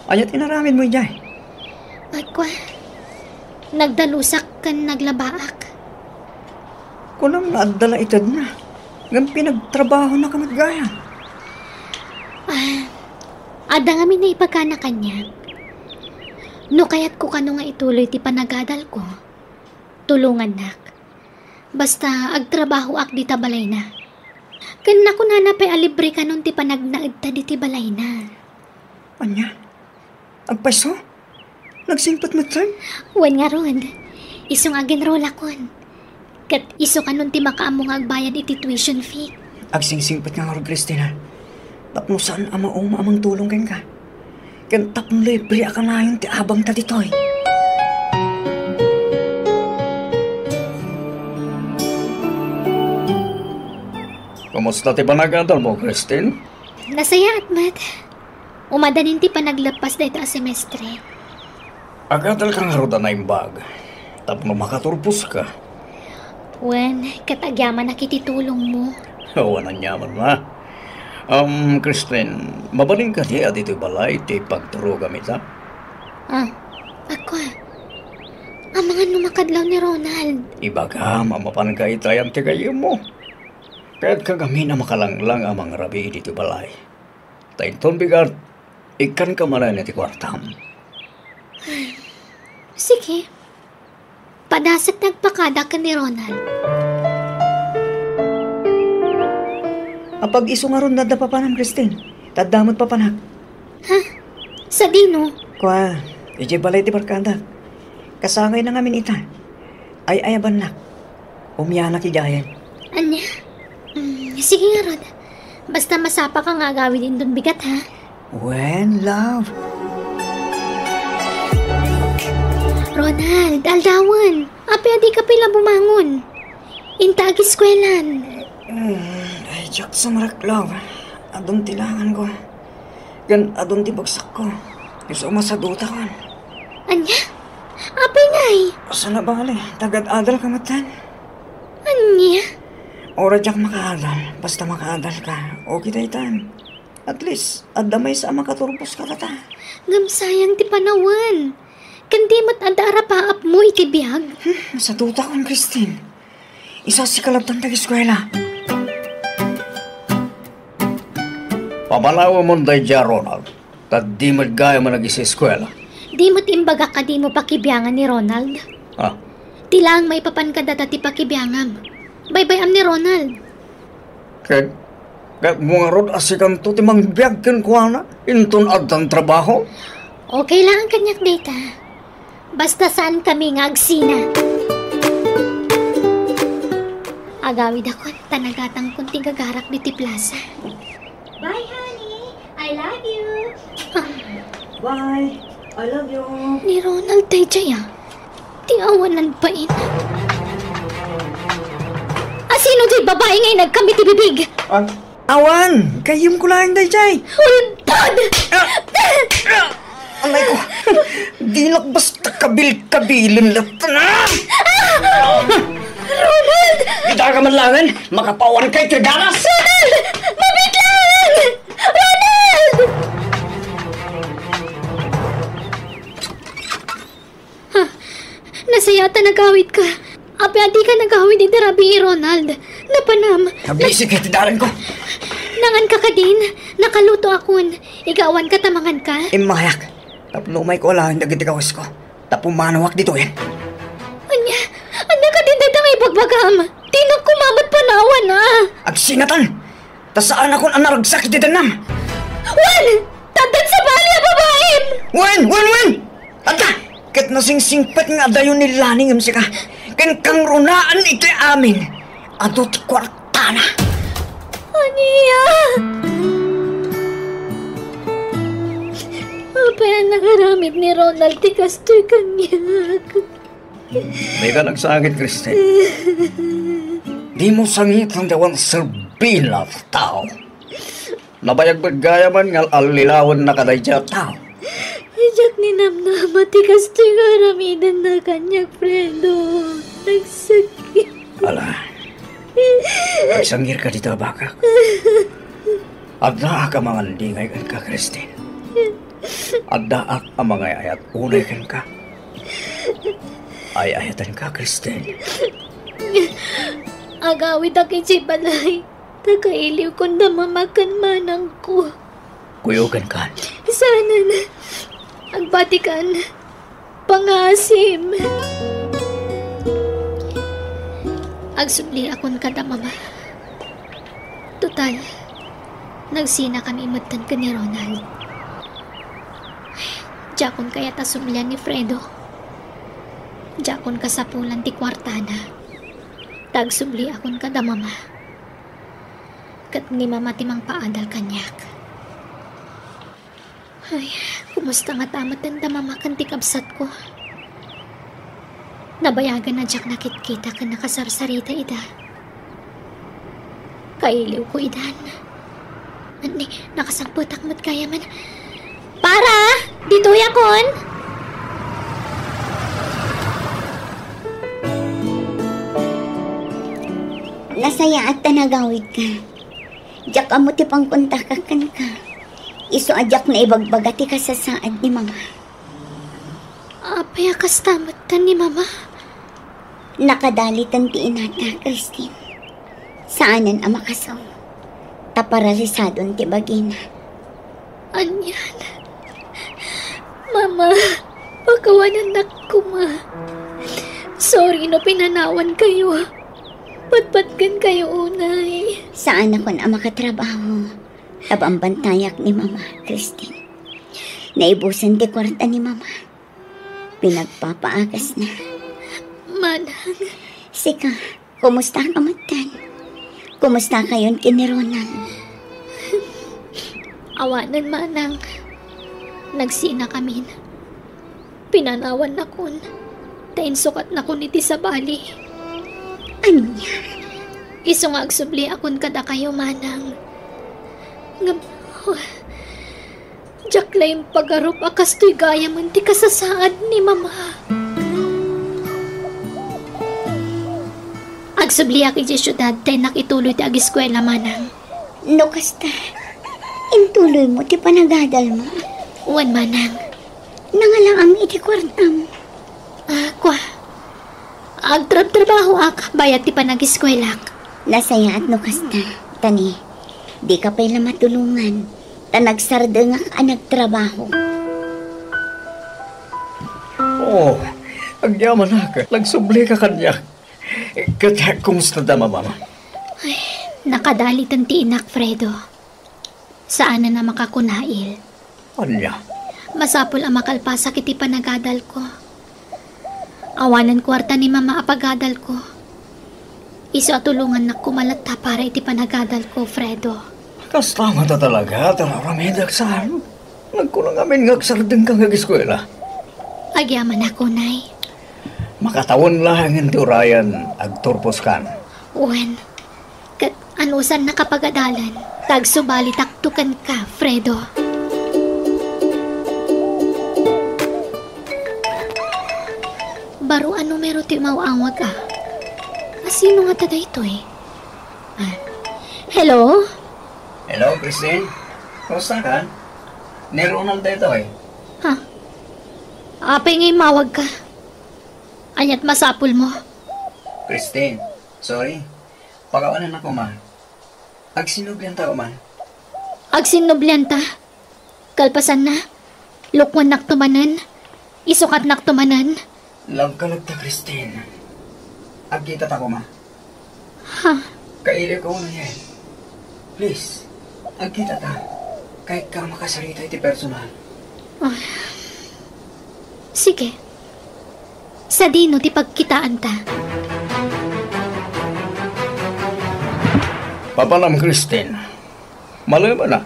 Ayat inaramin mo ijay. Agwa, nagdalusak kan naglabaak. Kunang naadala itad na. Ngam pinagtrabaho na ka magaya. Ada nga na ipagkana kanya. No kayat ko kano nga ituloy ti panagadal ko. Tulungan nak. Basta agtrabaho ak di tabalay na. Kan ako nanapay alibre ka nun ti panagnaad ta di ti balay na. Anya? Agpaiso? Nagsingpat mo tayo? Wan nga ron. Isong agin rola kon. Kat iso ka nun ti makaamong agbayad iti tuition fee. Agsingsingpat nga ron, Christina. Tapno saan amang tulong ken ka? Ken tapno libre ka na yung ti abang ta ditoy. Kumusta ti panagadal mo, Christine? Nasaya at mat. Umadanin ti panaglapas dahito a semestre. Agadal kang haruda na imbag. Tapno makaturpos ka. Wen, katagyaman na kititulong mo. Wanan yaman ma. Christine, mabaling ka di adito balay ti pagturo gamit ha? Ako. Ang mga numakadlaw ni Ronald. Ibaga, mamapan ka itayan ti kayo mo. Kaya't kagami na makalanglang ang mga rabi dito balay. Tainton bigat, ikan ka manan ti kwartam. Sige. Padasat nagpakada ka ni Ronald. Apag iso nga ron nadapapanan, Christine. Tadamot papanak. Ha? Sa dino? Kwa, ije balay ti barkada. Kasangay na ngamin ita. Ay ayaban nak. Umyanak ijayan. Anya? Sige nga, Rod. Basta masapa ka nga gawin din dun bigat, ha? When, love? Ronald, aldawan. Api adi ka pila bumangon. Intag iskwelan. Ay, jak samarak, love. Adong tilangan ko. Gan, adong ti bagsak ko. Gusto masaduta ko. Anya? Api ngay? Asa na bali? Tagad-adal ka matan. Anya? Ora jak makaadal. Basta makaadal ka. Okay taytan. At least, adamay sa makaturpos ka tata. Gamsayang ti panawan. Kandi mat adara paap mo itibiyag. Masaduta ko, Christine. Isa si kalabtan tag-eskwela. Pamalawa mo day dya, Ronald. Tad di magaya mo nag-isa-eskwela. Di mo't imbaga ka di mo pakibyangan ni Ronald. Ha? Tilang may papan ka dati pakibyangam. Bye-bye ni Ronald. Kaya mga rod asikan to timang biyag ken kuana. Inton adang trabaho. Okay lang ang kanyak data. Basta saan kami nga agsina. Agawid ako tanagatang kunting gagarak diti plaza. Bye, honey. I love you. Bye. I love you. Ni Ronald tayo jaya. Tiawanan pa in. Sino di babae ngayon nagkamit ibibig? Awan! Kayong ko lang day, Jay! Untad! Alay ko! Di lang basta kabil-kabilin lang na! Ronald! Kita ka man langan! Makapawan kay Traganas! Ronald! Mabit lang! Ronald! Nasayata nagawid ka. Api adi ka nagawid iti rabi Ronald. Napanam. Kabisi ka tidaran ko. Nangan ka ka din. Nakaluto akon. Igawan ka tamangan ka. Imayak. Tapno may ko lang dagiti kawas ko. Tapo manawak dito yan. Anya ka din datang ibagbagam. Tinag kumamat panawan na. Agsinatan! Tasaan akong anaragsak iti tanam! Wan! Tatat sa bali ang babaem! Wen! Ata! Kat nasingsingpat nga dayon ni Laningam siya ka. Kan kang runaan iti amin. Ato ti kwartana. Aniya! Apa yan nakaramit ni Ronald ti kastoy kanyag? May ka nagsakit, Kristen. Di mo sangit ang dawan serbila tao. Nabayag-bagaya man nga alilawan na kadayja tao. Ijak ni namnama ti kastoy karamidan na kanyag, Fredo. Nagsakit. Ala, nagsangir ka dito, bakak. Adda ka mga lingay kan ka, Kristen. Adda ang mga ayat unay kan ka. Ay-ayatan ka, Kristen. Agawid akin si balay. Tagailiw ko na mamakan manang ko. Kuyugan ka. Sana na. Agbatikan. Pangasim. Agsubli akon kada mama. Total. Nagsina kami imatan ka ni Ronald. Jakon kaya tasumlian ni Fredo. Jakon kasapulan ti kwartana. Tagsubli akon kada mama. Kat ni mama timang paadal kanyak. Ay, kumusta nga tamatan da mama kan ti kabsat ko. Nabayagan na jak nakit-kita ka nakasarsarita ida. Kailiw ko idan. Ani, nakasangputak mo't kaya man. Para! Dito yakon! Nasaya at tanagawid ka. Diyak amo ti pangkontakakan ka. Iso ajak na ibagbagati ka sa saad ni mama. Apay akas tamatan ni mama. Nakadalitan ti inata, Christine. Saanan ang makasaw. Taparalisadon ti bagina. Anyan. Mama, pagkawanan na ko, ma. Sorry no pinanawan kayo. Patpatkan kayo unay. Saan ako na makatrabaho? Tabang bantayak ni mama, Christine. Naibusan ti kwarta ni mama. Pinagpapaagas na. Manang. Sika, kumusta ka matan? Kumusta kayon kinironan? Awanan, manang. Nagsina kami. Pinanawan na kun. Tain sukat na kun iti sa bali. Anya? Iso nga agsubli akon kada kayo, manang. Jaklay yung pagarup akas to'y gaya man ti kasasaad ni mama. Agsubli aki di syudad tayo nakituloy ti agiskwela, manang. No, kasta. Intuloy mo ti panagadal mo. Uwan, manang. Nangalang iti kwartam. Kwa. Agtrab-trabaho ak, bayat ti panagiskwelak. Nasaya at no, kasta. Tani, di ka pala matulungan. Tanagsarda nga ka nagtrabaho. Oh, agyaman na ka. Nagsubli ka kanya. Kaya, kumusta da, mama? Ay, nakadalitan ti inak, Fredo. Saan na makakunail? Anya? Masapol ang makalpasak iti panagadal ko. Awanan kwarta ni mama apagadal ko. Iso atulungan na kumalata para iti panagadal ko, Fredo. Kastama ta talaga, tararamedag saan. Nagkulang amin ngagsardeng kang agiskwela. Agyaman ako, nay. Makatawon lang ang turayan, agturpos kan. Uwan, kat anusan nakapagadalan, tagsubali taktukan ka, Fredo. Baro ano numero ti mauawag ka? Sino nga tada ito eh? Hello? Hello, Christine. Kumusta ka? Ni Ronald dito eh. Ha? Apay ngay mawag ka. Anyat masapul mo. Christine, sorry. Pagawanan ako, man. Agsinublian ta, man. Agsinublian ta? Kalpasan na? Lukwan naktumanan. Isukat naktumanan. Love ka lang ta, Christine. Agkita ta ko, ma. Ha? Kaili ko na yan. Please, agkita ta. Kahit ka makasarita iti personal. Sige. Sa dino ti pagkitaan ta. Papanam, Christine. Malay ba na?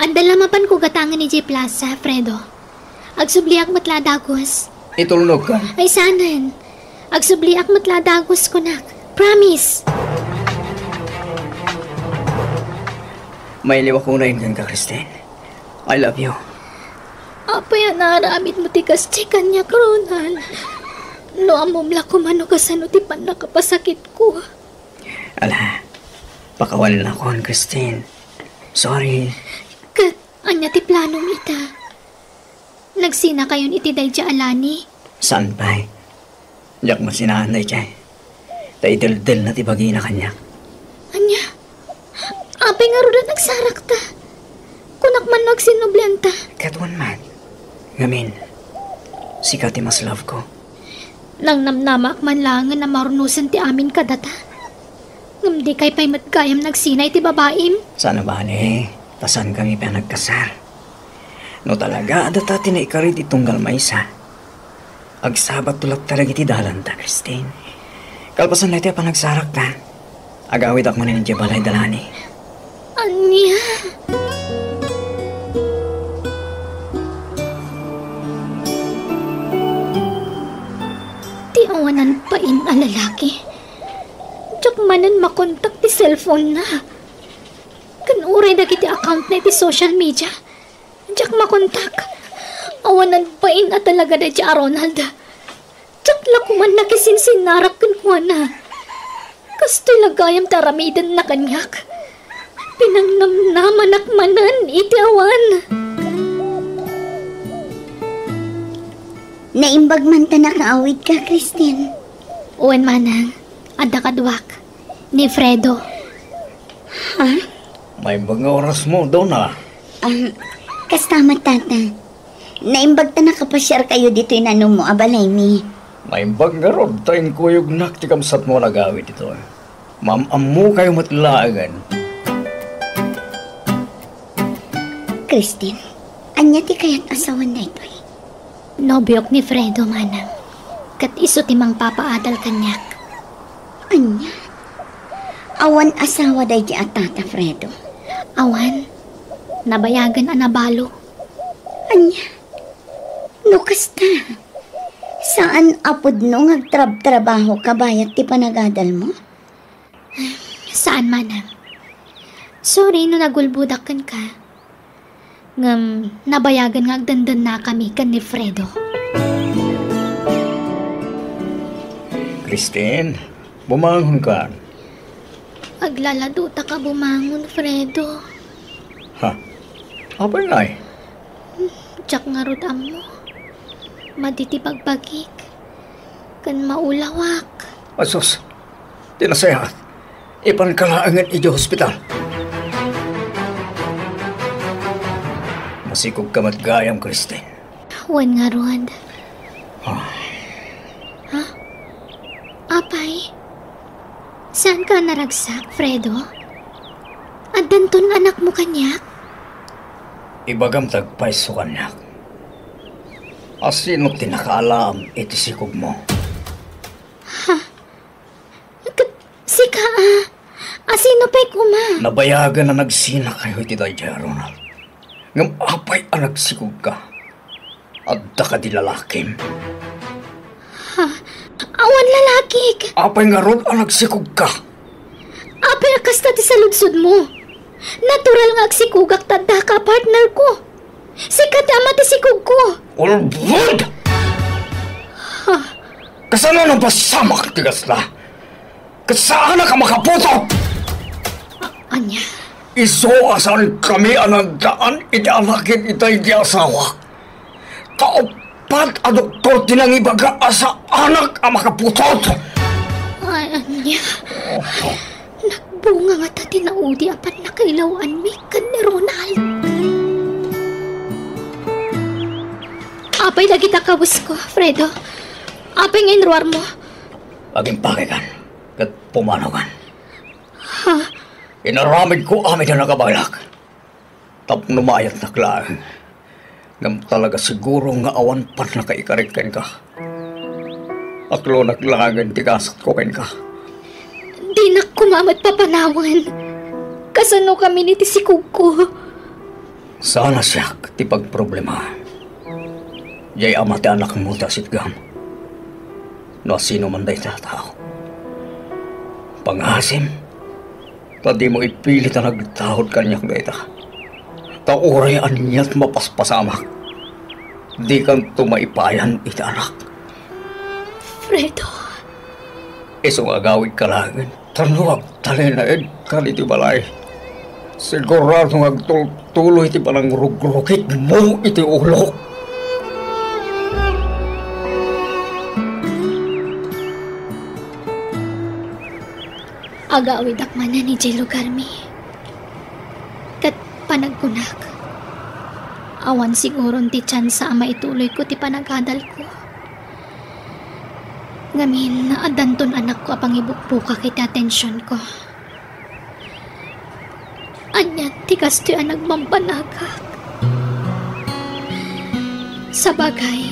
Andalamapan ko gatangan ni J. Plaza, Fredo. Agsubliak matladagos. Itulnog ka. Ay sanan. Agsubliak matladagos ko nak. Promise. May liwa ko na yun ka, Christine. I love you. Apa yan naramit mo ti kasi kanya, Ronald. No amumla ko mano kasano ti pan nakapasakit ko. Ala, pakawan na ako, Christine. Sorry. Kat, anya ti plano mita. Nagsina kayon iti day dya alani. Saan pa? Diyak mo sinahanay dyan. Taidil-dil na ti bagi na kanya. Anya, apay nga rin nagsarak ta. Kunak man nagsinublenta. Katwan man. Ngamin, sikat ti mas love ko. Nang namnamak man lang na marunusan ti amin kadata. Ngam di kay pa'y matgayam nagsinay ti babaim. Sana ba ni? Tasan kami pa nagkasar. No talaga, adata tinaikarit itunggal maysa. Agsabat tulak talaga iti dalan ta, Christine. Kalpasan na iti pa nagsarak ta. Agawid ako manin di balay dalani. Anya? Ti awanan pa in a lalaki. Diyak manan makontak ti cellphone na. Kanuray na kiti account na iti social media. Diyak makontak. Awanan pa in a talaga na diya, Ronald. Diyak lakuman na kisinsinarap kan na. Kasto'y lagayam taramidan na kanyak. Pinangnamnaman akmanan iti awan. Naimbag man ta nakaawid ka, Christine. Uwan manang, adda kadwak, ni Fredo. Ha? May mga oras mo daw na. Kastamat tata. Naimbag ta nakapasyar kayo dito inano mo, abalay mi. May mga rod tayong kuyog naktikamsat mo nagawid ito. Mamamu kayo matlaagan. Christine, anya ti kayat asawan na ito eh. Nobyok ni Fredo manang. Kat iso timang papaadal kanyak. Anya? Awan asawa day di atata, Fredo. Awan, nabayagan anabalo. Anya? Nukas ta. Saan apod no ngagtrab-trabaho kabayat ti panagadal mo? Saan manang? Sorry no nagulbudakan ka. Ngam, nabayagan nga agdandan na kami kan ni Fredo. Christine, bumangon ka. Aglaladuta ka bumangon, Fredo. Ha? Abay nga eh. Tsak nga rudam mo. Maditi pagbagik. Kan maulawak. Asos, tinasayahat. Ipankalaangan ito hospital. Masikog ka matgayam, Christine. Wan nga ruad. Ah. Ha? Apay? Saan ka naragsak, Fredo? At danton anak mo kanyak? Ibagam tagpay so kanyak. Asino tinakaalam iti sikog mo? Sika asino pa'y kuma? Nabayagan na nagsina kayo iti dayjay, Ronald. Ngam apay ang nagsikog ka. Adda ka di lalakim. Awan lalaki. Apay nga ron ang nagsikog ka. Apay akas na ti sa ludsod mo. Natural nga agsikugak tadda ka, partner ko. Sikat ama ti sikog ko. All blood! Kasano nang pasamak tigas na? Kasaan na ka makaputo? Anya? Iso asan kami anandaan iti alakin itay di asawa. Kaopat a doktor tinangibaga asa anak ang makaputot. Ay, Anya. Nagbunga nga ta tinaudi apan nakailawan mi kan ni Ronald. Apay lagi takabus ko, Fredo. Apay nga inruar mo. Aging pakikan, kat pumanagan. Ha? Inaramid ko amin na nakabalak. Tap numayat na klaan. Ngam talaga siguro nga awan pan na kaikarikan ka. Aklo naglangan tigasat ko ka. Di na kumamat papanawan. Kasano kami ni tisikog ko. Sana siya ti pagproblema. Jay amate anak mo tasit gam. No sino man day tao. Pangasim. Tadi mo ipilit na nagtahod kanyak dayta. Tauray aniyat mapaspasamak. Di kang tumaipayan iti anak. Fredo. Isong agawid ka lang. Tanuag talinaid ka iti balay. Sigurado agtuloy iti balang rugrukit mo iti ulo. Agawid akman na ni Jello Garmi. Kat panagkunak. Awan siguro ti tsansa ama ituloy ko ti panagadal ko. Ngamin na adanton anak ko apang ibukbuka kiti atensyon ko. Anya ti kastoy ang nagmampanagak. Sa bagay,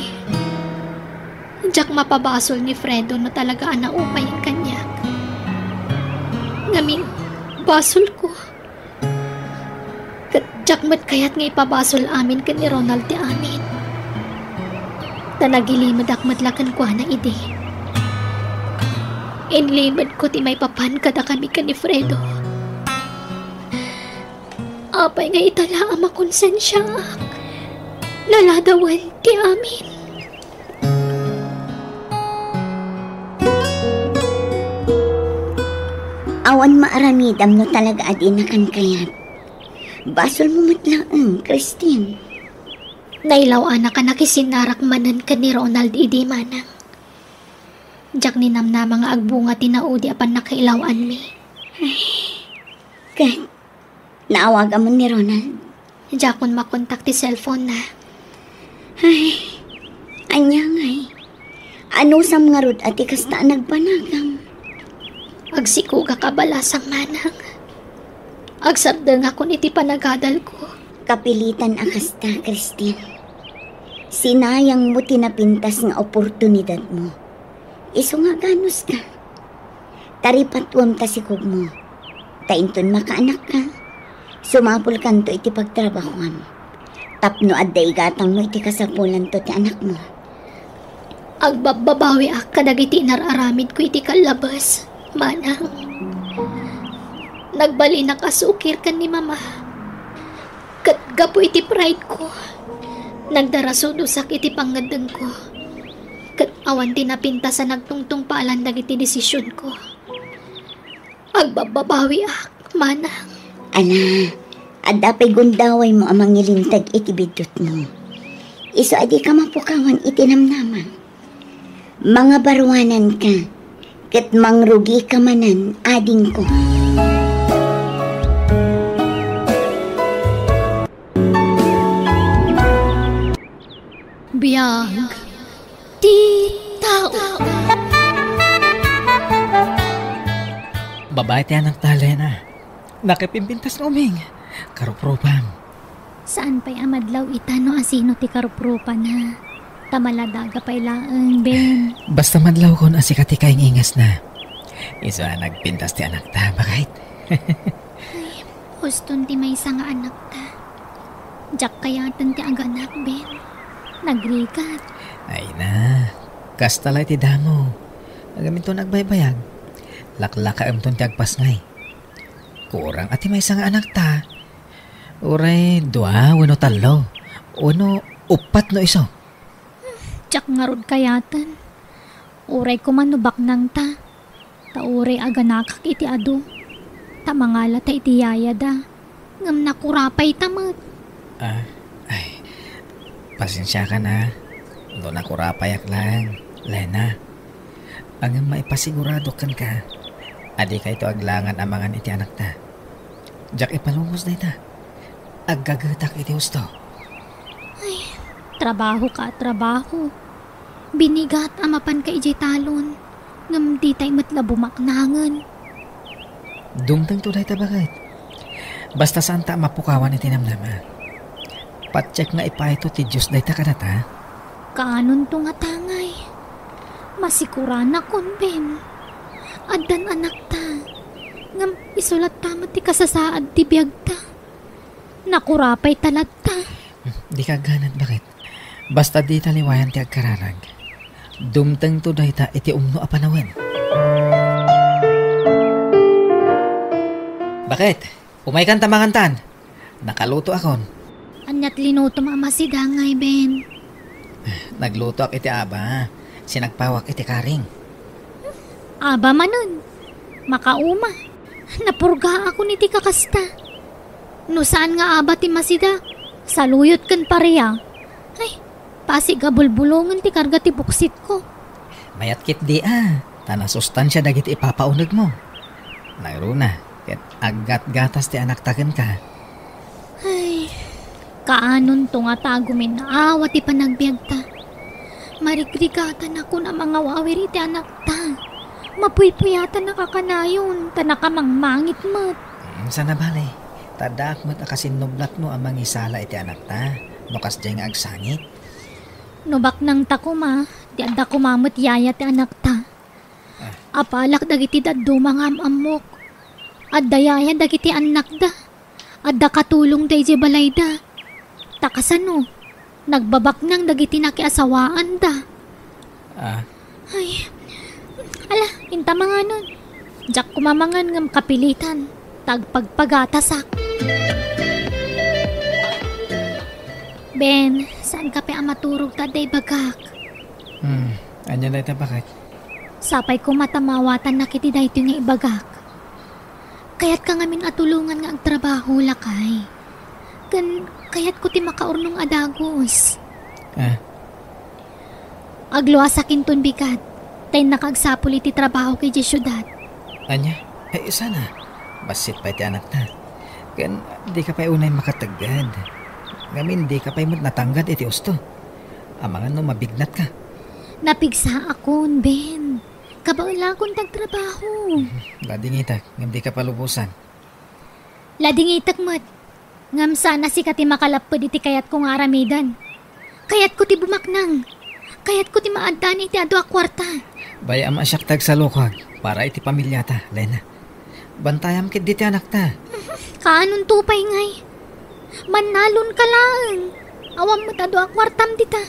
jak mapabasol ni Fredo na talaga anaupay ang kanya. Ngamin, basol ko. Kadyak mat kayat nga ipabasol amin ka ni Ronald ti amin. Tanagilimad akmat lakan ko na ide. Inlimad ko ti may papan kada kami ka ni Fredo. Apay nga itala ama konsensya ak. Laladawan ti amin. Awan maaramidam no talaga adin na kan kayat. Basol mo matlaang, Christine. Nailaw anak ka nakisinarak manan ka ni Ronald idi manang. Jak ni namna mga agbunga tinaudi apan nakailawan mi. Kat, naawagan mo ni Ronald. Jakon makontak ti cellphone na. Ay, anya ngay. Ano sa mga rod ati kasta nagpanagam? Agsikuga kabalasang manang. Agsabda nga kun iti panagadal ko. Kapilitan akasta, Christine. Sinayang mo tinapintas nga oportunidad mo. Iso nga ganos ka. Taripatwam tasikog mo. Tainton makaanak ka. Sumapol kanto iti pagtrabahoan. Tapno adday gatang mo iti kasapulan to ti anak mo. Agbababawi ak kadagiti nararamid ko iti kalabas. Manang. Nagbali na kasukir kan ni mama. Katgapo iti pride ko. Nagdarasudusak iti pangadeng ko. Kat awan tinapinta sa nagtungtung paalan dagiti desisyon ko. Agbababawi ak, manang. Ana, adapay gundaway mo amang ilintag iti bidot mo. Iso adi ka mapukawan iti namnaman. Mga barwanan ka. Kat mangrugi ka manan, ading ko. Biyag ti tao. Babae ti anak talay na. Nakipimpintas ng uming. Karuprupan. Saan pa'y amadlaw itano asino ti karuprupan na? Tamaladaga pa'y laang, Ben. Basta madlaw kon asikat ti kaing ingas na. Isa nagpintas ti anak ta, bakit? Ay, huston ti may nga anak ta. Jak kayatan ti aganak, Ben. Nagrikat. Ay na, kastalay ti damo. Nagaminto nagbaybayag. Laklaka amton ti agpasngay. Kurang ati may nga anak ta. Uray, dua, uno talo. Uno, upat no iso. Jak ngarod kayatan. Uray ko manubak nang ta. Tauray aganakak iti adu. Tamangala ta iti yaya da. Ngam nakurapay tamat. Ay, pasensya ka na. Doon nakurapayak lang. Lena, ang maipasigurado kan ka. Adi ka ito aglangan amangan iti anak ta. Jak ipalungos na ita. Aggagatak iti husto. Ay, Trabaho ka, trabaho. Binigat amapan ka ijay talon. Ngam di tayo matla bumaknangan. Dumtang to dahi ta bakit? Basta saan ta mapukawan iti namnama. Patsyek nga ipahito ti Diyos dahi ta kanata. Kaanon to nga tangay. Masikuran na kon, Ben. Addan anak ta. Ngam isulat tama ti kasasaad ti biyag ta. Nakurapay talad ta. Di ka ganat bakit? Basta di taliwayan ti agkararag. Dumtang to dahi ta iti umno a panawin. Bakit? Umay kan tamangantan. Nakaluto akon. Anyat linuto mama si Dangay, Ben. Nagluto ak iti aba. Sinagpawak iti karing. Aba manon. Makauma. Napurga ako ni ti kakasta. No saan nga aba ti masida? Saluyot kan pareya. Ay, pasigabulbulungan ti karga ti buksit ko. Mayat kit di Tana sustansya dagit ipapaunag mo. Nagruna. Ket aggat gatas ti anak taken ka. Ay, kaanon to nga tagumin na awa ti panagbiag ta. Marigrigatan ako na mga wawiri ti anak ta. Mapuypuyatan na kakanayon, ta nakamangmangit mo't. Sana bale, tadak mo't akasinublat mo ang mangisala iti anak ta. Nukas dyan nga agsangit. Nubak nang takuma, di anda kumamot yaya ti anak ta. Apalak dagiti daddo mga amamok. Adda yaya dagiti anak da. Adda katulong da ije balay da. Takasano, nagbabak nang dagiti nakiasawaan da. Ay, ala, inta mga nun. Diyak kumamangan ngam kapilitan. Tagpagpagatasak. Ben, saan ka pa amaturog ta day bagak? Anya na ito bakit? Sapay ko matamawatan na kiti da ito nga ibagak. Kaya't ka ngamin atulungan nga ang trabaho lakay. Kaya't ko ti makaurnong adagos. Agluwasakin ton bigat. Tay nakagsapuli ti trabaho kay di syudad. Anya? Ay sana. Basit pa iti anak na. Kan di ka pa unay makatagad. Ngamin di ka pa imot natanggad iti usto. Amangan no mabignat ka. Napigsa akon, Ben. Kabaula akong tagtrabaho. Lading itak, ngam di ka palubusan. Lading itak mo't. Ngam sana si kati makalapod iti kayat kong aramidan. Kayat ko ti bumaknang. Kayat ko ti maaddan iti ado a kwarta. Baya masyak tag sa lukag para iti pamilya ta, Lena. Bantayam kit diti anak ta. Kaanon tupay ngay. Manalon ka lang. Awam mo't ado a kwartam dita.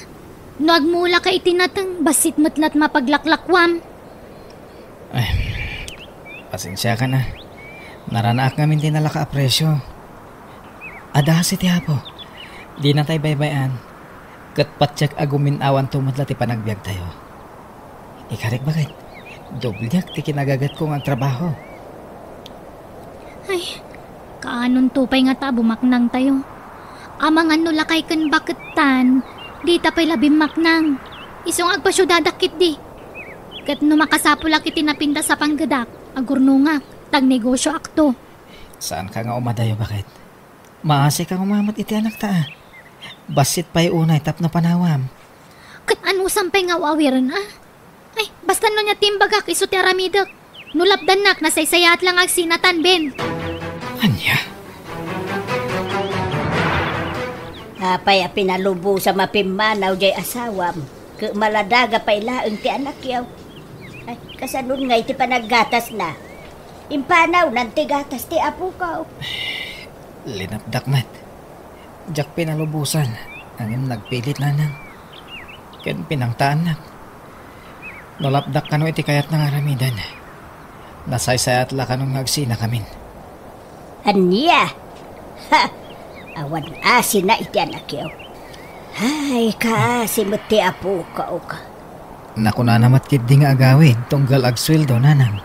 No agmula ka itinatang basit mo't mapaglaklakwam. Ay, pasensya ka na. Naranaak ngamin din nala ka apresyo. Adahas iti hapo. Di na tayo baybayan. Kat patsak agumin awan tumadla ti panagbiag tayo. Ikarik bakit? Doblyak ti kinagagat ko ang trabaho. Ay, kaanon tupay nga ta bumaknang tayo. Amang ano lakay kan baketan. Di tapay labing maknang. Isong agpasyudadakit di. Kat no makasapulak iti napinda sa panggadak, agurnungak, tagnegosyo akto. Saan ka nga umadayo bakit? Maasi kang umamat iti anak ta. Basit pa'y unay tap na panawam. Kat ano sampay nga wawiran Ay, basta no niya timbagak iso ti aramidak. Nulapdanak nasaysayat lang agsinatan, Ben. Anya? Apay pinalubo sa mapimanaw jay asawam. Maladaga pa ilaang ti anak yaw. Ay, kasanun nga iti panaggatas na. Impanaw nanti gatas ti apo ka. Linapdak mat. Diyak pinalubusan. Angin nagpilit na nang. Ken pinangtaan na. Nolapdak ka no iti kayat ng aramidan. Nasaysayat la ka nung nagsina kamin. Anya? Ha! Awan asin na iti anak yaw. Ay, kasi mo ti apo ka o ka. Naku na namat kit di nga agawin. Tunggal agsweldo nanang.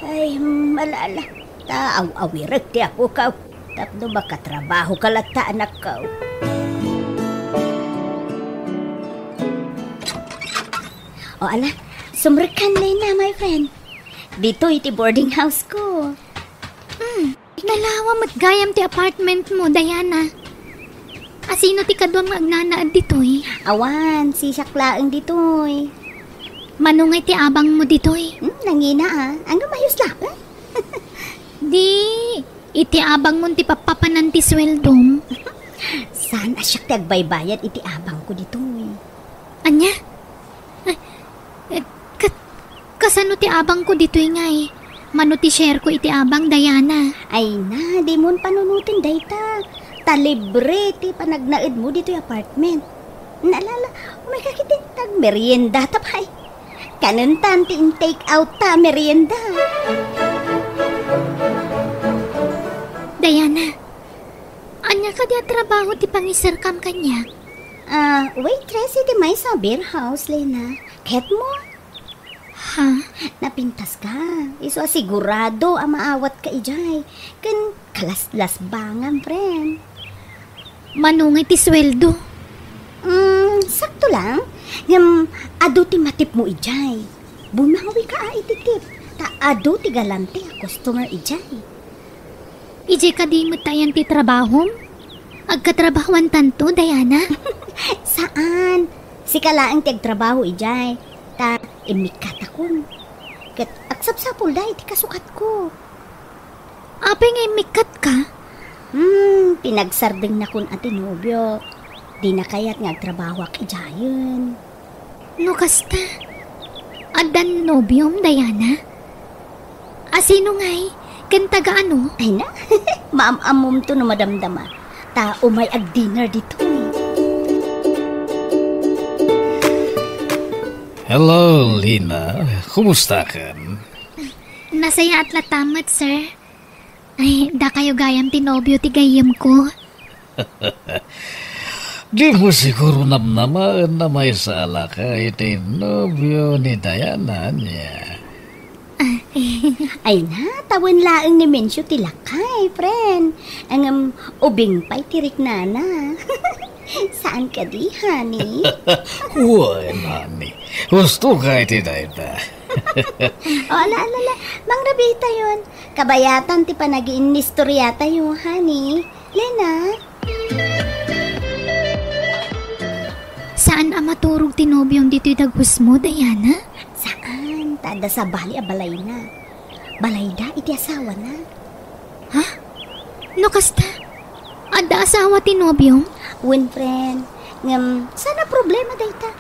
Ay, malala. Taaw-awirag ti apo ka. Tapno makatrabaho ka lang ta anak ka. O ala, sumrikan na my friend. Dito iti boarding house ko. Nalawa mo't gayam ti apartment mo, Diana. Asino ti kadwang agnanaad ditoy? Awan, si Saklaang ditoy. Manungay ti abang mo ditoy. Nangina ang mayos lang. Di, iti abang mo ti papapanan ti sweldom. Saan asyak ti agbaybayad iti abang ko ditoy? Anya? Kasano ti abang ko ditoy ngay? Mano ti share ko iti abang, Diana? Ay na, di mon panunutin dayta. Talibre ti panagnaid mo dito yung apartment. Naalala, may kakitin tag merienda tapay. Kanuntan ti in-take out ta merienda. Diana, anya ka di trabaho ti pangisirkam kanya? Waitress iti may sa beer house, Lena. Ket mo? Ha? Napintas ka. Iso asigurado ang maawat ka ijay. Kan kalaslas bangan, friend. Manungay ti sweldo. Sakto lang. Ngam, ado ti matip mo ijay. Bumawi ka ititip. Ta ado ti galante a customer ijay. Ijay ka di mo tayan ti trabaho? Agkatrabahuan tanto, Diana? Saan? Si kalaang ti agtrabaho ijay. Ta imikat akon. Kat aksapsapol dahi ti kasukat ko. Apay nga imikat ka? Pinagsardeng na kun ati nobyo. Di na kaya't nga agtrabaho ak ijayon. No kasta? Adan nobyom, Diana? Asino ngay? Kan taga ano? Ay na, maam-amom to no madamdama. Ta umay ag dinner dito. Hello, Lina. Kumusta ka? Nasaya at latamat, sir. Ay, da kayo gayam tinobyo ti gayam ko. Di mo siguro namnamaan na may sala ka iti nobyo ni Diana niya. Ay na, tawin laang ni Mensyo tilakay, friend. Ang ubing pa'y tirik nana. Saan ka di, honey? Uy, honey. Gusto ka iti Diana. Ala. Mang Rabita yun. Kabayatan ti panag-iinistoryata yun, honey. Lena? Saan ang maturog tinobyong dito'y dagus mo, Diana? Saan? Tada sa bali a balay na. Balay da, iti asawa na. Ha? No kasta? Ada asawa tinobyong? Win, friend. Ngam, sana problema dayta.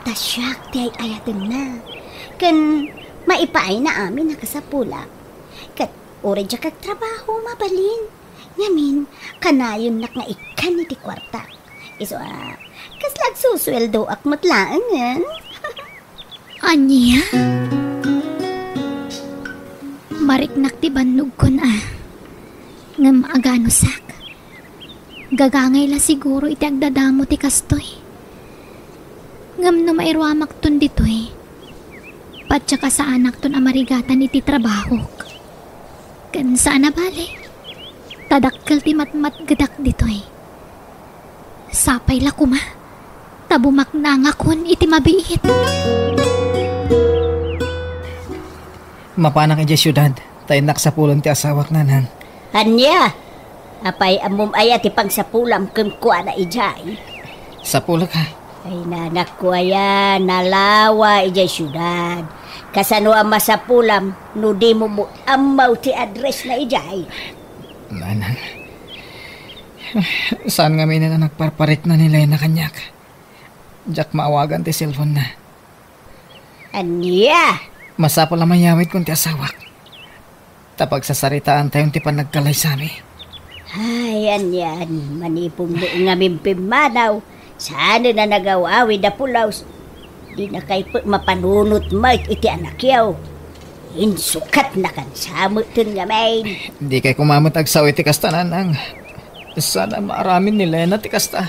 Tasyak ti ay ayatin na. Kan maipaay na amin nakasapula. Kat ore dya kag trabaho mabalin. Ngamin, kanayon nak nga ikan iti kwarta. Iso kaslag susweldo ak matlaan yan. Anya? Mariknak ti bannog ko na. Ngam agano sak. Gagangay la siguro iti agdadamo ti kastoy. Ngam no mairwamak ton ditoy. Patsa ka sa anak ton amarigatan iti trabaho. Kan saan na bali? Tadakkel ti matmat gadak ditoy. Sapay la kuma. Tabumak na nga kun iti mabiit. Mapanang iti syudad. Tayo naksapulan ti asawak nanang. Anya? Apay amom ay ati pagsapulam kum kuha na ijay. Sapula ka. Ay nanak ko ayan, nalawa ijay syudad. Kasano ang masapulam, no di mo mo amaw ti address na ijay. Nanang. Saan nga may na nagparparit na nila na kanyak? Jack maawagan ti cellphone na. Anya? Masapol na mayawit kung ti asawak. Tapag sasaritaan tayong ti panagkalay sa amin. Ay, anyan, manipong mo nga mimpimanaw. Sana na nagawawi da pulaws. Di na kay mapanunot mo iti anak yaw. Insukat na kan samutin nga main. Di kay kumamot agsaw iti kasta nanang. Sana maaramin ni Lena ti kasta.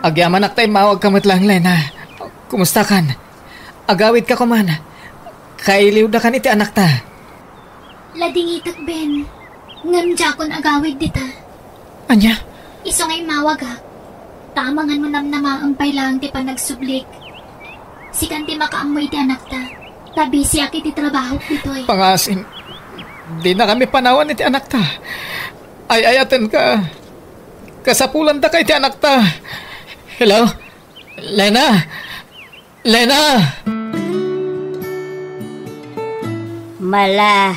Agyaman ak tayo mawag kamot lang, Lena. Kumusta kan? Agawid ka kuman. Kailiw da kan iti anak ta. Lading itak, Ben. Ngam jakon agawid dita. Anya? Iso ngay mawag ha. Tamangan mo namnamaampay lang ti panagsublik. Sikan ti makaamoy ti anak ta. Tabi siya kiti trabaho ditoy. Pangasim. Di na kami panawan iti anak ta. Ay ayaten ka. Kasapulan ta kay ti anak ta. Hello? Lena? Lena? Mala,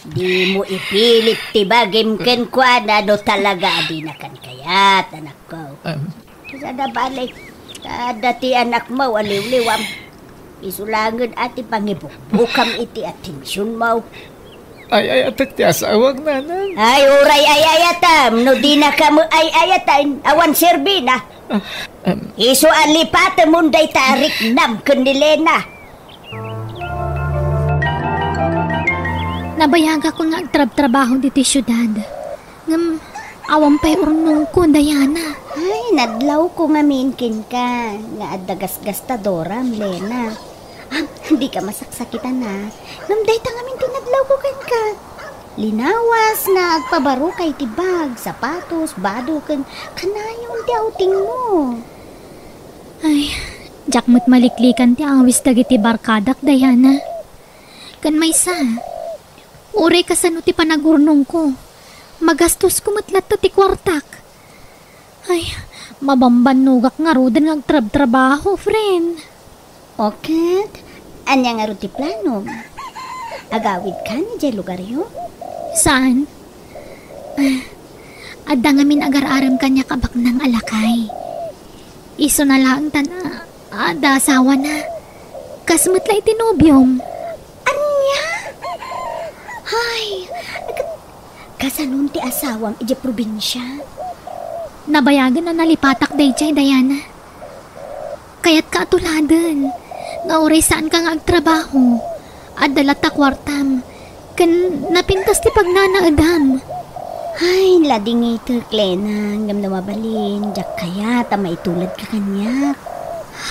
di mo ipilit tibagim ken kuana do talaga di na kan kayat anak ko. Sada balik, dati anak mo aliw-liwam. Isulangan ati pangibukbukam iti atensyon mo. Ay, atak ti asawag, nanang. Ay, uray ayatam, no di na ka mo ayatan, awan serbina. Isu alipata munday tarik nam kundilena. Nabayaga ko nga agtrab-trabaho dito syudad. Ngam, awang pa'y urnong ko, Diana. Ay, nadlaw ko nga minkin ka. Nga adagas-gastadoram, Lena. Hindi ka masaksakitan na. Namday ta nga mintin nadlaw ko kan ka. Linawas nga agpabaro kay tibag, sapatos, bado kan kanayong ti outing mo. Ay, jakmut maliklikan ti awis dagiti barkadak, Diana. Kan may sa, ure ka sa ti panagurnong ko. Magastos ko matlat ti kwartak. Ay, mabambanugak nga rodan ng trab-trabaho, friend. Okay, anya nga ro ti plano? Agawid ka ni jay lugar yun? Saan? Adda ngamin agar-aram kanya kabak ng alakay. Iso na lang tana, ada asawa na. Kasmat la itinobyom. Anya? Hay, kasanon ti asawam iti probinsya? Nabayagan na nalipatak dayjay, Diana. Kaya't kaatuladan. Nga oray saan ka nga agtrabaho. At dalata kwartam. Kan napintas ti pagnanaadam. Ay, lading ito, Klena. Ngam na mabalin. Diyak kaya, tamay tulad ka kanya.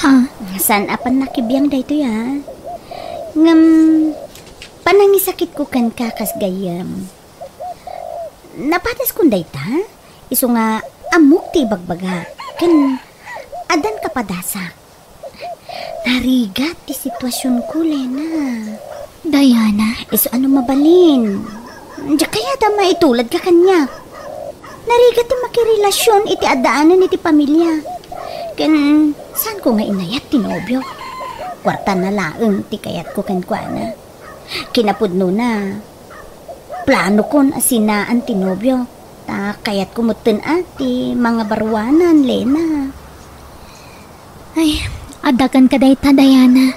Ha? Saan apan nakibiyang dayto ya? Ngam, panangisakit ko kan kakas gayam. Napatas kong dayta? Iso nga, amok ti bagbaga. Kan, adan ka padasa. Narigat ti sitwasyon ko, Lena. Diana. Iso ano mabalin? Diyak kaya tamay tulad ka kanya. Narigat ti makirelasyon iti adaanan iti pamilya. Kan, saan ko nga inayat ti nobyo? Kwarta na laeng ti kayat ko kan kuana. Kinapudno na. Plano kon asinaan ti nobyo. Ta kayat ko muten ati mga barwanan, Lena. Ay, adakan ka dayta, Diana.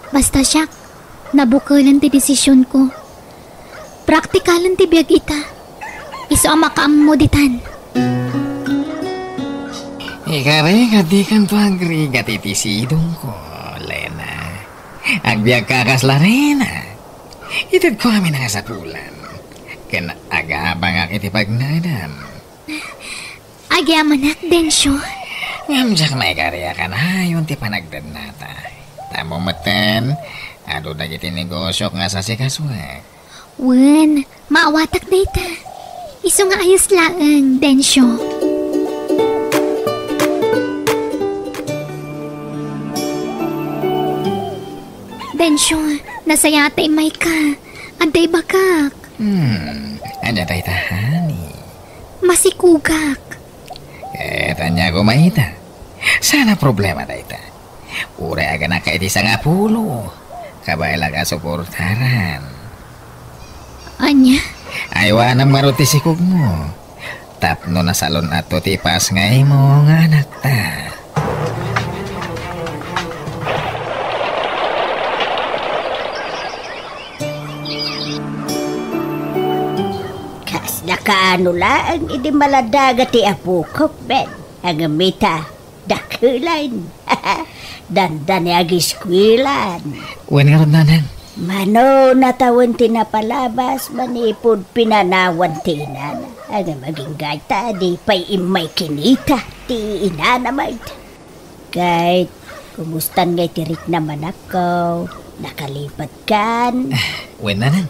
Basta siya, nabukalan ti desisyon ko. Praktikalan ti biyag ita. Iso ang makaamoditan. Ikari, katikan to agrigat iti sidong ko, Lena. Agbiag kakas la rena. Itad ko kami nakasapulan. Kan agabang ak iti pagnadam. Agyaman ak, Densyo. Ngamjak may karya ka na yun ti panagdad nata. Tamo matan, ado dagiti negosyo nga sa sikaswag. Wen, maawatak dayta. Iso nga ayos laeng, Densyo. Densyo, nasayatay may ka. Anday bakak. Ada tayo tahani. Masikugak. Tanya ko maita. Sana problema tayo ta. Ure aga na kaiti sa nga pulo. Kabayla ka suportaran. Anya? Aywa na maruti sikog mo. Tapno na salon ato tipas ngay mo nga anak ta. Nakaano lang, hindi maladaga ti apukok, Ben. Ang mita, dakulan. Dandan agiskwilan. Uwan nga ron, nanang. Mano, natawan tinapalabas, manipod pinanawan tinan. Ang maging gata, di pa'y imay kinita, ti inanamay. Kahit, kumustan ngay tirik naman ako, nakalipat kan. Uwan, nanang.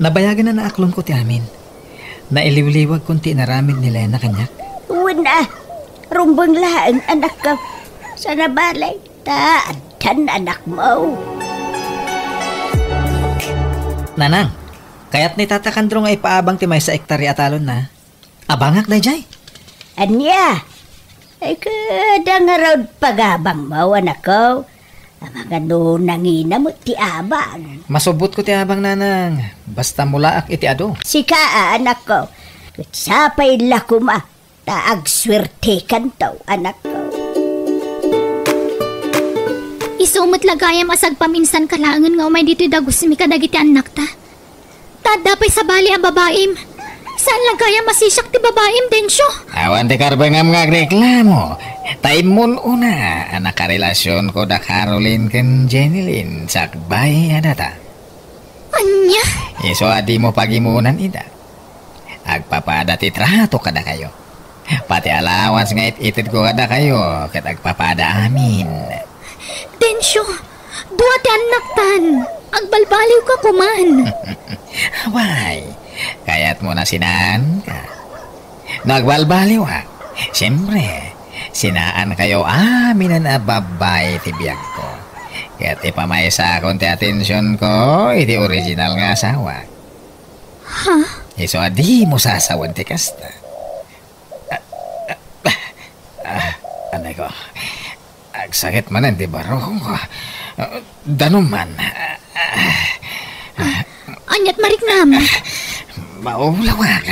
Nabayagan na naaklong ko ti amin. Nailiw-liwag kunti naramid ni Lena kanyak. Una, rumbang laang anak ka. Sana balay, taan anak mo. Nanang, kaya't ni Tata Kandrong ay paabang ti may sa ektarya atalon na. Abangak na jay. Anya, ay kada nga raw pagabang mo, anak ko. Ang mga nangina mo ti abang. Masubot ko ti abang nanang. Basta mulaak iti ado. Sika, anak ko. Sapay lakuma, taag swerte kantaw, anak ko. Isumot lagayam asag paminsan kalaangan nga umay dito'y dagos mi kadagiti anak ta. Tadapay sa bali ang babaim. Saan lagayam masisyak ti babaim, Densyo? Awan ti karbangam nga reklamo. Taimon una, anak karelasyon ko da Caroline ken Jenilyn sakbay adata. Anya? Iso adi mo pagimunan ida. Agpapada ti trato kada kayo. Pati allowance nga itid ko kada kayo ket agpapada amin. Densyo, duwa ti anak tan. Agbalbaliw ka kuman. Why? Kaya't mo na sinaan ka. Nagbalbaliw ha. Siyempre, sinaan kayo amin na babay ti biyag ko. Kaya't ipamaysa akong ti atensyon ko, iti original nga asawa. Ha? Iso adi mo sasawan ti kasta. Anay ko, agsakit manan di barong ko. Danuman. Anyat mariknam. Maulawag.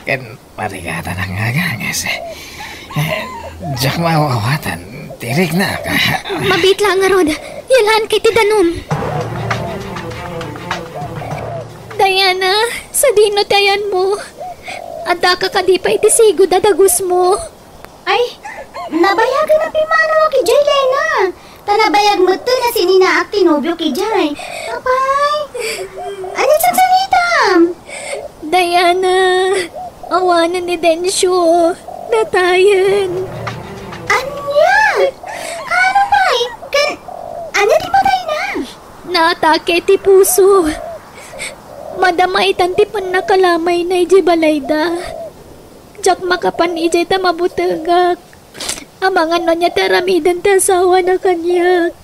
Kan marigata ng agangas. Diyak mawawatan. Tirik na ka. Mabit lang nga, Rod. Yalan kay ti Danum. Diana, sa dino tayan mo. Ada ka kadipay ti sigo dadagus mo. Ay, nabayagan na pimano ki Jay, Lena. Tanabayag mo to na sininaak tinubyo ki Jay. Kapay, ano sa sanitam? Diana, awanan ni Densyo. Natayan. Anya? Ano ba? Anya di patay na? Naatake ti puso. Madama itantipan na kalamay na iji balayda. Jak makapan iji ta mabutagak. Amang ano niya taramidan ta asawa na kanyak.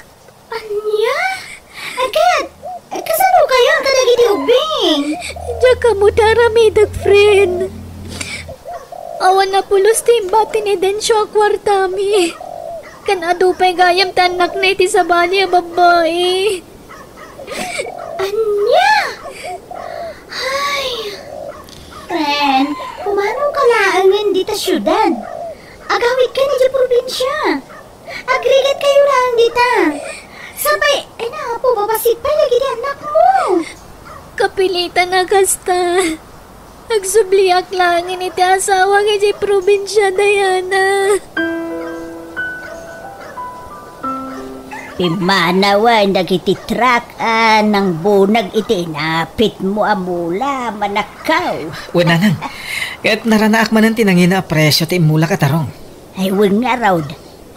Anya? Agad? Kasano kayo ang kadagiti ubing? Jak kamu taramidag, friend. Awan na pulos timbati ni Densyo akwartami. Kanado pa'y gayam tanak na iti sa bali a babae. Anya? Ay, friend, kumanong kalaangan dita syudad. Agawit ka ni di probinsya. Agrigat kayo lang dita. Sabay, ay na po, babasipay lagi di anak mo. Kapilitan na kasta. Nagsubliak lang iti asawa kay di probinsya, Diana. Pimanawa nagititrak ng bunag iti napit mo amula manakaw. Wala nang. Kahit naranaak man ang tinangina presyo ti mula katarong. Ay wang nga raw.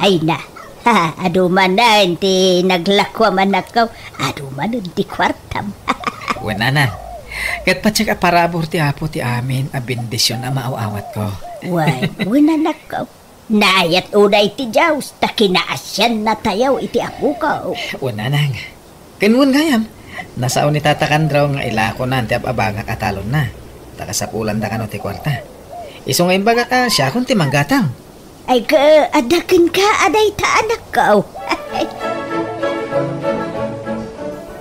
Ay na. Ha, aduman na hindi naglakwa manakaw. Aduman hindi kwartam. Wala nang. Kahit patsik aparabor ti apo ti amin a bendisyon a maaawat ko. Wala nakaw. Nayat unay ti Diyos, ta kinaasyan na tayaw iti ako ka. Una nang. Kinun gayam. Nasaon ni tatakan draw nga ilako na ti abaga katalon na. Takasapulan da kano ti kwarta. Iso nga imbaga ka siya kung ti manggatang. Ay ka, adakin ka, aday ta anak ka.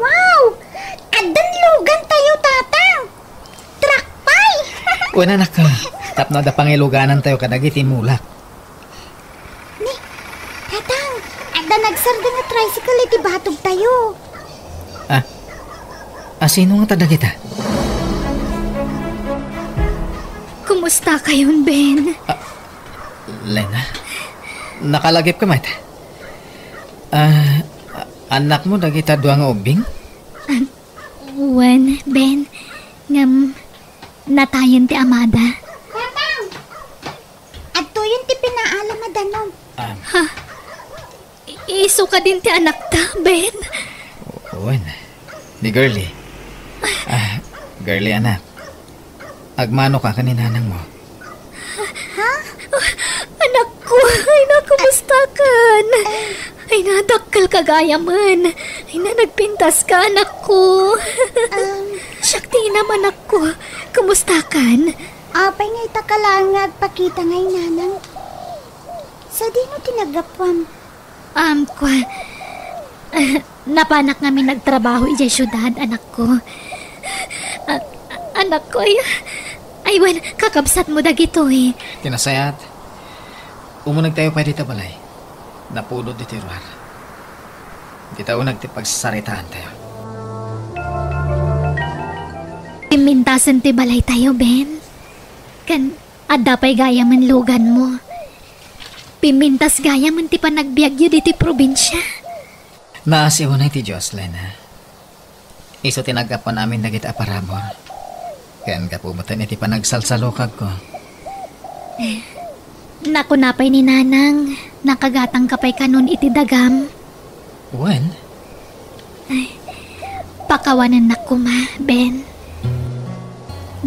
Wow! Adan lugan tayo, tatang! Trakpay! Una na ka. Tapno da pangiluganan tayo kadagiti mulak. Tatang, adan nagsarda nga tricycle iti batog tayo. Sino nga tada kita? Kumusta kayon, Ben? Lena, nakalagip ka mat? Anak mo dagita duang ubing? Wen, Ben, ngam natayan ti amada. Tatang! Adto yun ti pinaalam na danom. Iso ka din ti anak ta, Ben. Wen, ni Girlie. Girlie anak. Agmano ka kaninanang mo? Anak ko, ay na, kumusta kan? Ay na, dakkal kagayaman. Ay na, nagpintas ka, anak ko. Syakti naman ako. Kumusta kan? Apay ngay takalaan nga agpakita ngay nanang. Sa di no tinagapwam. Napanak kami nagtrabaho ijay syudad, anak ko. Anak ko, ay wan, kakabsat mo dagito eh. Tinasayat. Umunag tayo pa dito balay. Napulod dito ruar. Dito unag ti pagsasaritaan tayo. Pimintasan ti balay tayo, Ben. Kan, adda pa'y gaya man lugan mo. Pimintas gaya man ti panagbiagyo diti probinsya. Naasiw na ti Jocelyn, ha? Iso tinagapan namin na kita parabor. Kaya nga pumutan iti panagsalsalokag ko. Naku napay ni Nanang, nakagatang kapay kanon iti dagam. When? Pakawanan na kuma, Ben.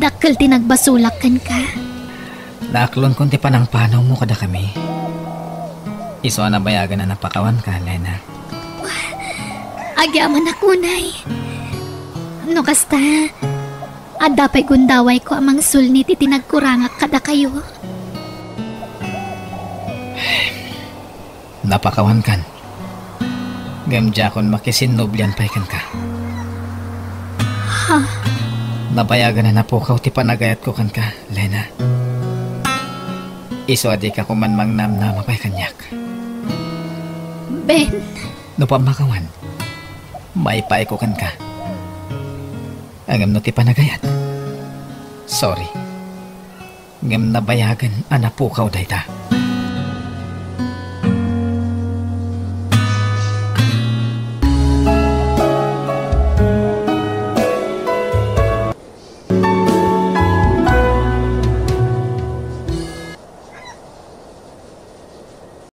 Dakkel tinagbasulakan ka. Naaklon kung ti panang panaw mo kada kami. Iso na bayagan na napakawan ka, Lena. Agyaman ako, Nay. No kasta, adda pa'y gundaway ko amang sulnit itinagkurangak kada kayo. Napakawan kan. Gamdya kon makisinnoblian pa'y kan ka. Ha? Nabayagan na napukaw ti panagayat ko kan ka, Lena. Iso adi ka kumanmang namnama pa'y kanyak. Ben. No pamakawan, may paiko kan ka. Angam no ti panagayat. Sorry. Ngam nabayagan anapukaw dayta.